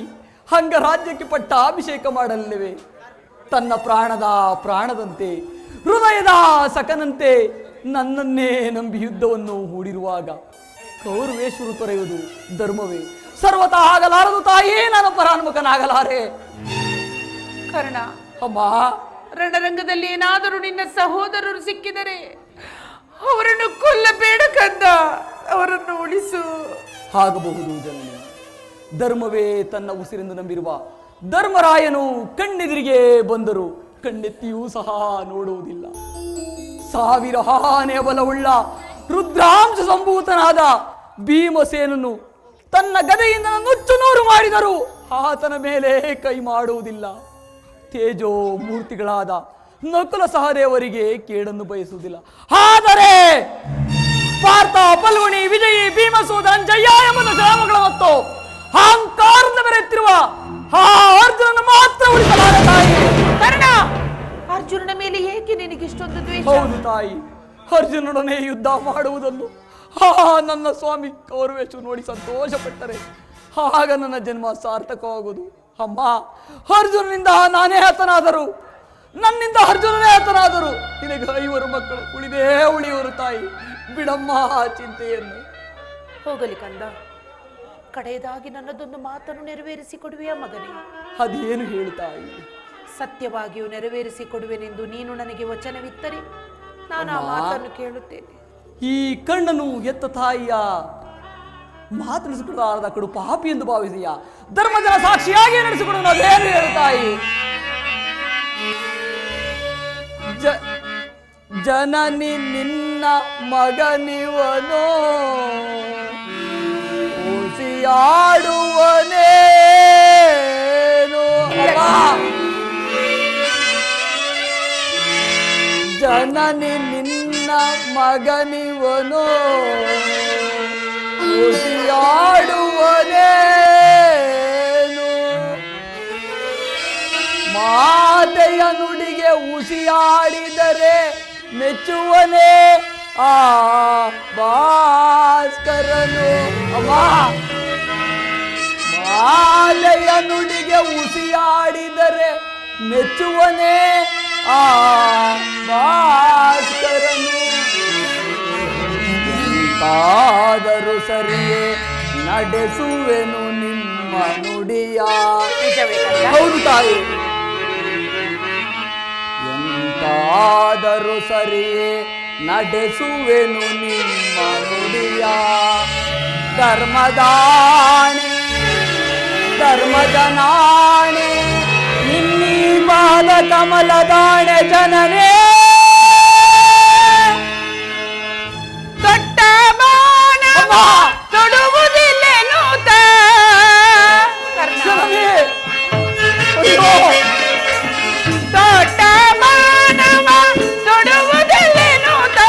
ಅಂಗರಾಜ್ಯಕ್ಕೆ ಪಟ್ಟಾಭಿಷೇಕ ಮಾಡಲಿವೆ. ತನ್ನ ಪ್ರಾಣದ ಪ್ರಾಣದಂತೆ ಹೃದಯದ ಸಖನಂತೆ ನನ್ನನ್ನೇ ನಂಬಿ ಯುದ್ಧವನ್ನು ಹೂಡಿರುವಾಗ ಕೌರವೇಶ್ವರ ತೊರೆಯುವುದು ಧರ್ಮವೇ? ಸರ್ವತಃ ಆಗಲಾರದು ತಾಯಿ, ನಾನು ಪರಾನ್ಮುಖನಾಗಲಾರೆ. ಕರ್ಣ, ಅಮ್ಮ, ರಣರಂಗದಲ್ಲಿ ಏನಾದರೂ ನಿನ್ನ ಸಹೋದರರು ಸಿಕ್ಕಿದರೆ ಅವರನ್ನು ಕೊಲ್ಲಬೇಡ ಕಂದ, ಅವರನ್ನು ಉಳಿಸು. ಆಗಬಹುದು ಜನನಿ. ಧರ್ಮವೇ ತನ್ನ ಉಸಿರೆಂದು ನಂಬಿರುವ ಧರ್ಮರಾಯನು ಕಣ್ಣೆದುರಿಗೆ ಬಂದರು ಕಣ್ಣೆತ್ತಿಯೂ ಸಹ ನೋಡುವುದಿಲ್ಲ. 1000 ಆನೆಯ ಬಲವುಳ್ಳ ರುದ್ರಾಂಶ ಸಂಭೂತನಾದ ಭೀಮಸೇನನು ತನ್ನ ಗದೆಯಿಂದ ನುಚ್ಚು ನೂರು ಮಾಡಿದರು ಆತನ ಮೇಲೆ ಕೈ ಮಾಡುವುದಿಲ್ಲ. ತೇಜೋ ಮೂರ್ತಿಗಳಾದ ನಕುಲ ಸಹದೇವರಿಗೆ ಕೇಡನ್ನು ಬಯಸುವುದಿಲ್ಲ. ಆದರೆ ಪಾರ್ಥ, ಫಲ್ಗುಣಿ, ವಿಜಯಿ, ಭೀಮಸೂದನ್, ಜಯ ಎಂಬ ನಾಮಗಳ ಮತ್ತು ಅಹಂಕಾರದ ಮೆರೆತ್ತಿರುವ ಆ ಅರ್ಜುನನ ಮಾತ್ರ ಉಳಿಸಲಾರ ತಾಯಿ. ಕರ್ಣ, ಅರ್ಜುನನ ಮೇಲೆ ಏಕೆ ನಿನಗಿಷ್ಟೊಂದು ದ್ವೇಷ? ಹೌದು ತಾಯಿ, ಅರ್ಜುನನೊಡನೆ ಯುದ್ಧ ಮಾಡುವುದನ್ನು ನನ್ನ ಸ್ವಾಮಿ ಕೌರವೇಶ್ವರ ನೋಡಿ ಸಂತೋಷ ಪಟ್ಟರೆ ಆಗ ನನ್ನ ಜನ್ಮ ಸಾರ್ಥಕವಾಗುವುದು. ಅಮ್ಮ, ಅರ್ಜುನನಿಂದ ನಾನೇ ಹತನಾದರು, ನನ್ನಿಂದ ಅರ್ಜುನನೇ ಹತನಾದರು. ನಿನಗೆ 5 ಮಕ್ಕಳು ಉಳಿದೇ ಉಳಿಯುವರು ತಾಯಿ. ಬಿಡಮ್ಮ ಚಿಂತೆಯನ್ನು. ಹೋಗಲಿ ಕಂದ, ಕಡೆಯದಾಗಿ ನನ್ನದೊಂದು ಮಾತನ್ನು ನೆರವೇರಿಸಿ ಕೊಡುವೆಯಾ ಮಗನೇ? ಅದೇನು ಹೇಳು ತಾಯಿ? ಸತ್ಯವಾಗಿಯೂ ನೆರವೇರಿಸಿ ಕೊಡುವೆನೆಂದು ನೀನು ನನಗೆ ವಚನವಿತ್ತರೆ ನಾನು ಆ ಮಾತನ್ನು ಕೇಳುತ್ತೇನೆ. ಈ ಕಣ್ಣನು ಎತ್ತ ತಾಯಿಯ ಮಾತನಾಡಿಸಿಕೊಳ್ಳಾರದ ಕಡು ಪಾಪಿ ಎಂದು ಭಾವಿಸಿಯ ಧರ್ಮಜನ ಸಾಕ್ಷಿಯಾಗಿ ನಡೆಸಿಕೊಡು. ಅದೇನು ಹೇಳು ತಾಯಿ? ಜನನಿ ನಿನ್ನ ಮಗನಿವನೋ ಉಸಿಯಾಡುವನೇನು? ಜನನಿ ನಿನ್ನ ಮಗನಿವನೋ ಉಸಿಯಾಡುವನೇನು? ಮಾತೆಯ ನುಡಿಗೆ ಉಸಿಯಾಡಿದರೆ ಮೆಚ್ಚುವನೇ ಆ ಭಾಸ್ಕರನು ಅಮ್ಮ ಮಾಲೆಯ ನುಡಿಗೆ ಉಸಿಯಾಡಿದರೆ ಮೆಚ್ಚುವನೇ ಆ ಭಾಸ್ಕರನು. ಎಂತಾದರೂ ಸರಿಯೇ ನಡೆಸುವೆನು ನಿಮ್ಮ ನುಡಿಯ. ಹೌದು ತಾಯಿ, ಎಂತಾದರೂ ಸರಿಯೇ ನಡೆಸುವೆನು ನಿಮ್ಮ ನುಡಿಯ. ಧರ್ಮದಾಣೆ ಧರ್ಮದ ನಾಣೆ ನಿನ್ನೀ ಪಾದ ಕಮಲದಾಣೆ ಜನನೇ. ದೊಡ್ಡ ಮಾನವ ತೊಡುವುದಿಲ್ಲೆನೂತ ಜನನೇ, ಅಯ್ಯೋ ದೊಡ್ಡ ಮಾನವ ತೊಡುವುದಿಲ್ಲೆನೂತ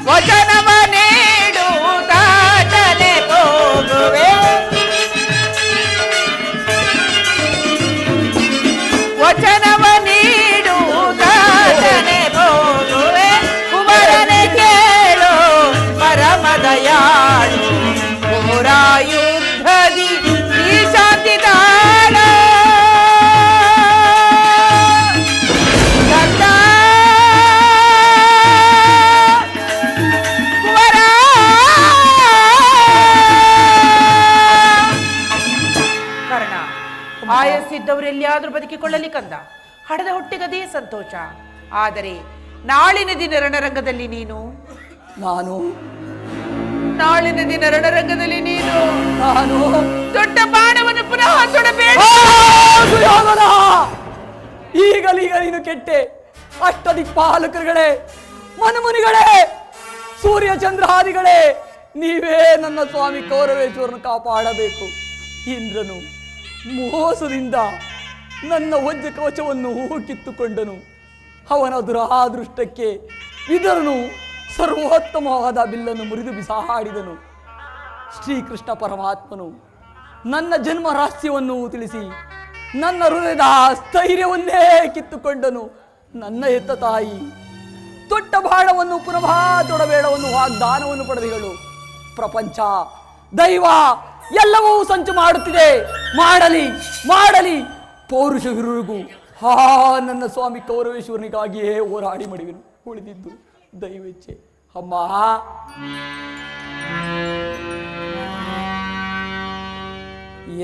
ವಚನವ ನೀಡುತ್ತ ತಲೆ ಹೋಗುವೆ. ವಚನವ ನೀಡುತ್ತ ತಲೆ ಹೋಗುವೆ. ಕುವರನೆ ಕೇಳು ಪರಮದಯಾಳು ಘೋರಾಯುದ್ಧದಿ ಈ ಶಾಂತಿ ತಾಳ. ಕುವರ ಕರ್ಣ, ಆಯಸ್ಸಿದ್ದವರು ಎಲ್ಲಿಯಾದ್ರೂ ಬದುಕಿಕೊಳ್ಳಲಿ ಕಂದ. ಹಡದ ಹೊಟ್ಟೆಗದೇ ಸಂತೋಷ. ಆದರೆ ನಾಳಿನ ದಿನ ರಣರಂಗದಲ್ಲಿ ನೀನು ನಾಳಿನ ದಿನ ರಣರಂಗದಲ್ಲಿ ನೀನು ದೊಡ್ಡ ಬಾಣವನ್ನು ಪುನಃ ತೊಡಬೇಡ. ದುರ್ಯೋಧನ, ಈಗಲೀಗ ನೀನು ಕೆಟ್ಟೆ. ಅಷ್ಟದಿಕ್ಪಾಲಕರುಗಳೇ, ಮನುಮುನಿಗಳೇ, ಸೂರ್ಯ ಚಂದ್ರಾದಿಗಳೇ, ನೀವೇ ನನ್ನ ಸ್ವಾಮಿ ಕೌರವೇಶ್ವರನ್ನು ಕಾಪಾಡಬೇಕು. ಇಂದ್ರನು ಮೋಸದಿಂದ ನನ್ನ ವಜ್ರ ಕವಚವನ್ನು ಕಿತ್ತುಕೊಂಡನು. ಅವನ ದುರಾದೃಷ್ಟಕ್ಕೆ ವಿದುರನು ಸರ್ವೋತ್ತಮವಾದ ಬಿಲ್ಲನ್ನು ಮುರಿದು ಬಿಸಾಡಿದನು. ಶ್ರೀಕೃಷ್ಣ ಪರಮಾತ್ಮನು ನನ್ನ ಜನ್ಮ ರಹಸ್ಯವನ್ನು ತಿಳಿಸಿ ನನ್ನ ಹೃದಯದ ಸ್ಥೈರ್ಯವನ್ನೇ ಕಿತ್ತುಕೊಂಡನು. ನನ್ನ ಹೆತ್ತ ತಾಯಿ ದೊಡ್ಡ ಬಾಣವನ್ನು ಪುನಃ ತೊಡಬೇಡವನ್ನು ವಾಗ್ದಾನವನ್ನು ಪಡೆದಿಗಳು. ಪ್ರಪಂಚ ದೈವ ಎಲ್ಲವೂ ಸಂಚು ಮಾಡುತ್ತಿದೆ. ಮಾಡಲಿ ಮಾಡಲಿ, ಪೌರುಷ ವಿರುಗೂ ನನ್ನ ಸ್ವಾಮಿ ಕೌರವೇಶ್ವರನಿಗಾಗಿಯೇ ಹೋರಾಡಿ ಮಡಿವೆನು. ಉಳಿದಿದ್ದು ದೈವೇಚ್ಛೆ. ಅಮ್ಮ,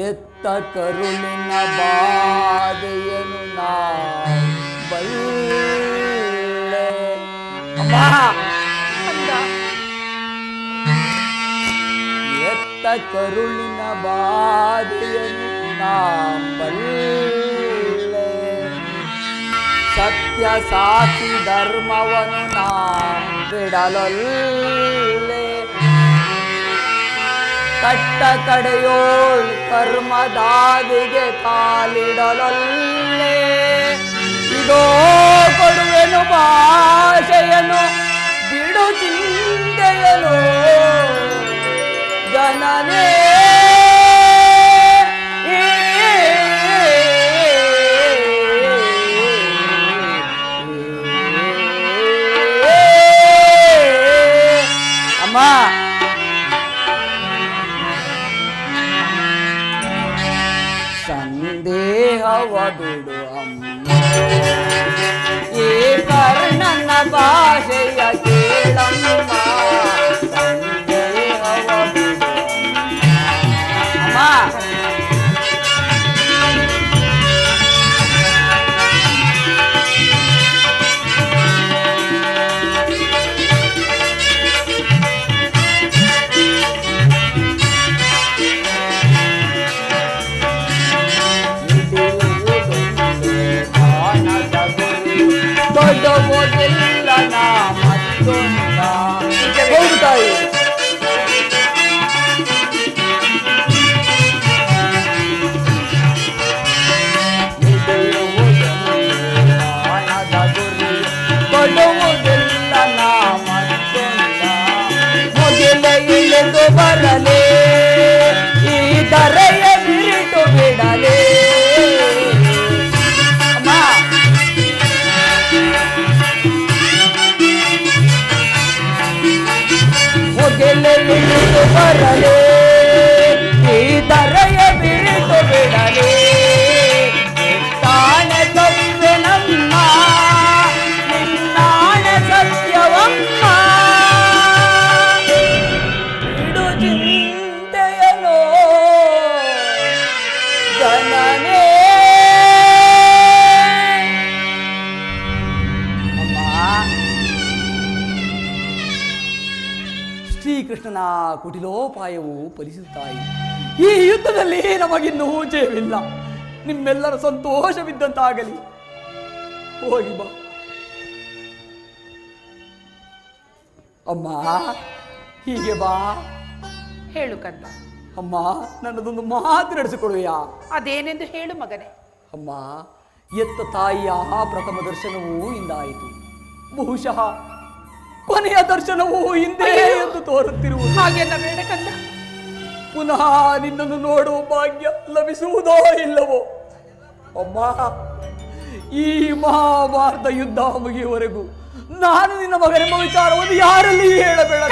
ಎತ್ತ ಕರುಳಿನ ಬಾಧೆಯನು ನಾ ಬಲ್ಲೆ. ಅಮ್ಮ, ಎತ್ತ ಕರುಳಿನ ಬಾಧೆಯನು ನಾ ಬಲ್ಲೆ. ಸತ್ಯ ಸಾಕ್ಷಿ ಧರ್ಮವನು ನಾ ಬಿಡಲೊಲ್ಲೆ. ಕಟ್ಟ ಕಡೆಯೋಳ್ ಕರ್ಮದಾದಿಗೆ ಕಾಲಿಡಲೊಲ್ಲೆ. ಇದೋ ಕೊಡುವೆನು ಭಾಷೆಯನು ಬಿಡು ಚಿಂತೆಯನು ಜನನೇ. ಅಮ್ಮ, ಸಂದೇಹವ ಬಿಡು ಅಮ್ಮ, ಈ ಕರ್ಣನ ಭಾಷೆಯ ಕೇಳಮ್ಮ. ಸಂದೇಹವ ಬಿಡು ಅಮ್ಮ. ದೊಡ್ಡ ಮತ್ತೊಂದ ಎಂದು ಬರಲೇ ಈ ಧರೆಯ ಬಿರಿದು ಬಿಡಲೇ ತಾನೆ ತಪ್ಪೆ ನಮ್ಮ ನಿನ್ನಾಣೆ ಸತ್ಯವಮ್ಮ ಬಿಡು ಚಿಂತೆಯನೋ ಜನನೇ ಶ್ರೀಕೃಷ್ಣನ ಕುಟಿಲೋಪಾಯವು ಫಲಿಸುತ್ತಾಯಿ. ಈ ಯುದ್ಧದಲ್ಲಿ ನಮಗಿನ್ನೂ ಜಯವಿಲ್ಲ. ನಿಮ್ಮೆಲ್ಲರ ಸಂತೋಷವಿದ್ದಂತಾಗಲಿ. ಹೋಗಿ ಬಾ ಅಮ್ಮ, ಹೀಗೆ ಬಾ. ಹೇಳು ಕಂದ. ಅಮ್ಮ, ನನ್ನದೊಂದು ಮಾತು ನಡೆಸಿಕೊಡುವೆಯಾ? ಅದೇನೆಂದು ಹೇಳು ಮಗನೇ. ಅಮ್ಮ, ಎತ್ತ ತಾಯಿಯ ಪ್ರಥಮ ದರ್ಶನವೂ ಇಂದಾಯಿತು. ಬಹುಶಃ ಕೊನೆಯ ದರ್ಶನವೂ ಹಿಂದೆ ಎಂದು ತೋರುತ್ತಿರುವುದು. ಹಾಗೆಲ್ಲ ಬೇಡ ಕಂದ. ಪುನಃ ನಿನ್ನನ್ನು ನೋಡುವ ಭಾಗ್ಯ ಲಭಿಸುವುದೋ ಇಲ್ಲವೋ? ಅಮ್ಮ, ಈ ಮಹಾಭಾರತ ಯುದ್ಧ ಮುಗಿಯುವವರೆಗೂ ನಾನು ನಿನ್ನ ಮಗನೆಂಬ ವಿಚಾರವನ್ನು ಯಾರಲ್ಲಿ ಹೇಳಬೇಡ.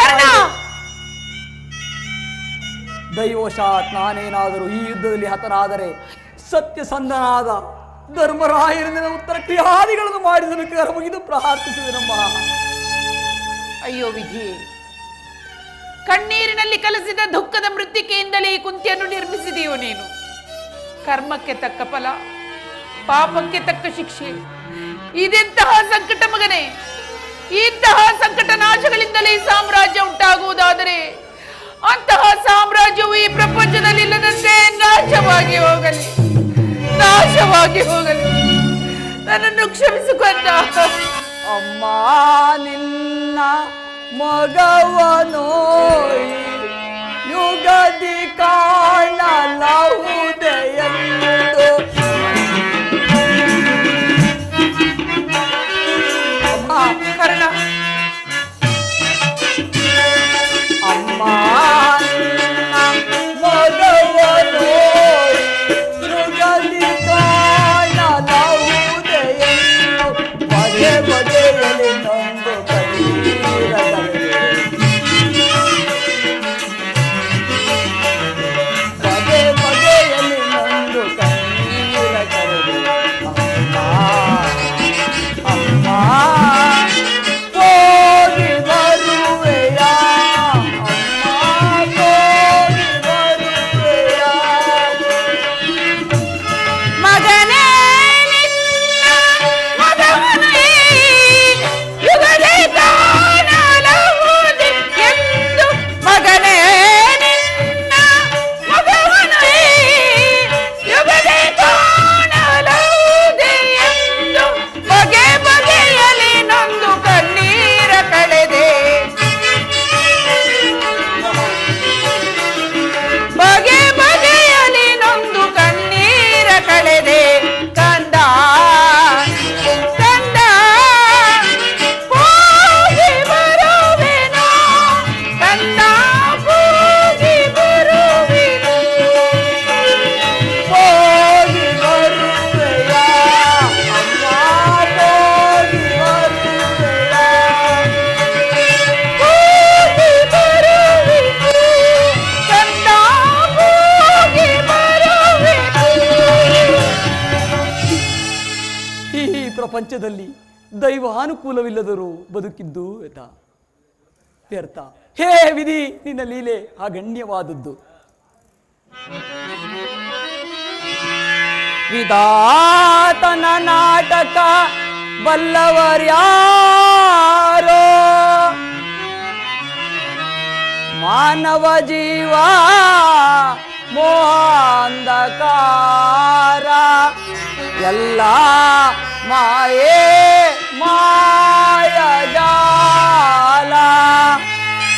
ದೈವಶಾತ್ ನಾನೇನಾದರೂ ಈ ಯುದ್ಧದಲ್ಲಿ ಹತನಾದರೆ ಸತ್ಯಸಂಧನಾದ ಧರ್ಮರಾಯರಿಂದ ಉತ್ತರ ಕ್ರಿಯಾದಿಗಳನ್ನು ಮಾಡಿಸಲು ಕರ ಮುಗಿದು ಪ್ರಾರ್ಥಿಸಿದನಮ್ಮ. ಅಯ್ಯೋ ವಿಧಿ, ಕಣ್ಣೀರಿನಲ್ಲಿ ಕಲಸಿದ ದುಃಖದ ಮೃತ್ತಿಕೆಯಿಂದಲೇ ಈ ಕುಂತಿಯನ್ನು ನಿರ್ಮಿಸಿದೆಯೋ ನೀನು. ಕರ್ಮಕ್ಕೆ ತಕ್ಕ ಫಲ, ಪಾಪಕ್ಕೆ ತಕ್ಕ ಶಿಕ್ಷೆ. ಇದೆಂತಹ ಸಂಕಟ ಮಗನೇ! ಇಂತಹ ಸಂಕಟ ನಾಶಗಳಿಂದಲೇ ಈ ಸಾಮ್ರಾಜ್ಯ ಉಂಟಾಗುವುದಾದರೆ ಅಂತಹ ಸಾಮ್ರಾಜ್ಯವು ಈ ಪ್ರಪಂಚದಲ್ಲಿ ಇಲ್ಲದಂತೆ ನಾಶವಾಗಿ ಹೋಗಲಿ, ನಾಶವಾಗಿ ಹೋಗಲಿ. ನನ್ನನ್ನು ಕ್ಷಮಿಸಿಕೊಂಡ ಅಮ್ಮ, ನಿನ್ನ ಮಗವನೋ ಯುಗದಿ ಕಾಣಲಹುದೆಯೆಂದು. ಕರ್ಣ, ಅಮ್ಮ, ನಿನ್ನ ಮಗವನೋ ಯುಗದಿ ಕಾಣಲಹುದೆಯೆಂದು. ಬಗೆ ಬಗೆಯಲ್ಲಿ ನೊಂದು ಬಗೆ ಬಗೆಯಲ್ಲಿ ನೊಂದು ಕಣ್ಣೀರ ಕರೆದು. ಅಮ್ಮ, ಹೋಗಿ ಬರುವೆಯಾ? ಅಮ್ಮ, ಹೋಗಿ ಬರುವೆಯಾ? ಮಗನೇ ನಿನ್ನ ಮಗವನೇ ಯುಗದಿ ಕಾಣಲಹುದೆಂದು. ಮಗನೇ ನಿನ್ನ ಮಗವನೇ ಯುಗದಿ ಕಾಣಲಹುದೆಂದು. ಬಗೆ ಬಗೆಯಲಿ ನೊಂದು ಕಣ್ಣೀರ ಕಳೆದೆ. ಬಗೆ ಬಗೆಯಲಿ ನೊಂದು ಕಣ್ಣೀರ ಕಳೆದೆ. ಕಂದ ಕಂದ, ಹೋಗಿ ಬರುವೆನೋ ಕಂದ, ಹೋಗಿ ಬರುವೆನೋ. ಹೋಗಿ ಬರುವೆಯಾ? ಅಮ್ಮ, ಹೋಗಿ ಬರುವೆಯಾ? ಹೋಗಿ ಬರುವೆನೋ ಕಂದ, ಹೋಗಿ ಬರುವೆನೋ. ಈ ಪ್ರಪಂಚದಲ್ಲಿ ದೈವಾನುಕೂಲವಿಲ್ಲದರೂ ಬದುಕಿದ್ದು ವ್ಯರ್ಥ. ಹೇ ವಿಧಿ, ನಿನ್ನ ಲೀಲೆ ಅಗಣ್ಯವಾದದ್ದು. ವಿಧಾತನ ನಾಟಕ ಬಲ್ಲವರ್ಯಾರೋ? ಮಾನವ ಜೀವ ಮೋಹಾಂಧಕಾರ ಎಲ್ಲ ಮಾಯೇ ಮಾಯಜಾಲ.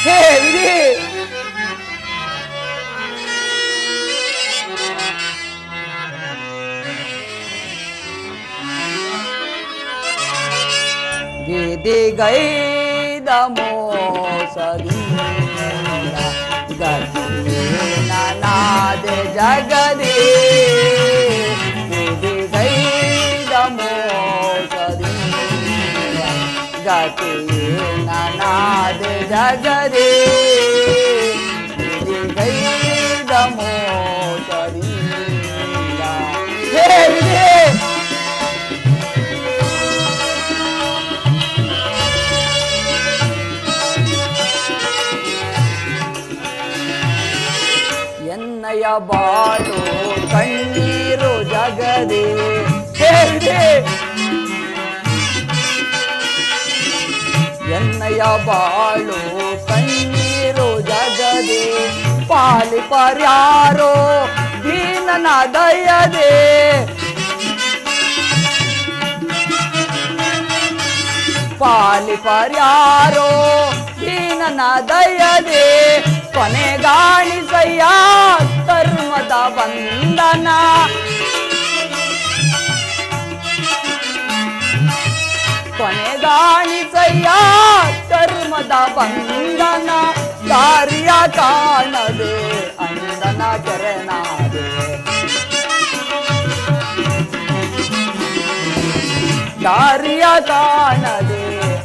ಹೇ ವಿಧಿ, ವಿಧಿಗೈದ ಮೋಸದಿಂದ ಗತಿನಾದೆ ಜಗದಿ. ವಿಧಿಗೈದ ಮೋಸದಿಂದ ಗತಿನಾದೆ ಜಗದಿ. ಎನ್ನಯ ಬಾಳು ಕಣ್ಣೀರು ಜಗದೇ ಹೇಳಿದೆ. ಎನ್ನಯ ಬಾಳು ಕಣ್ಣೀರು ಜಗದೇ ಪಾಲಿ ಪರ್ಯಾರೋ ದೀನನ ದಯದೆ. ಪಾಲಿ ಪರ್ಯಾರೋ ದೀನನ ದಯದೆ ಕೊನೆಗಾಣಿಸಯ್ಯ ಕರ್ಮದ ಬಂಧನ. ಕೊನೆಗಾಣಿಸಯ್ಯ ಕರ್ಮದ ಬಂಧನ. ದಾರಿಯ ಕಾಣದೆ ಅಂದನ ಚರಣಾದೆ. ದಾರಿಯ ಕಾಣದೆ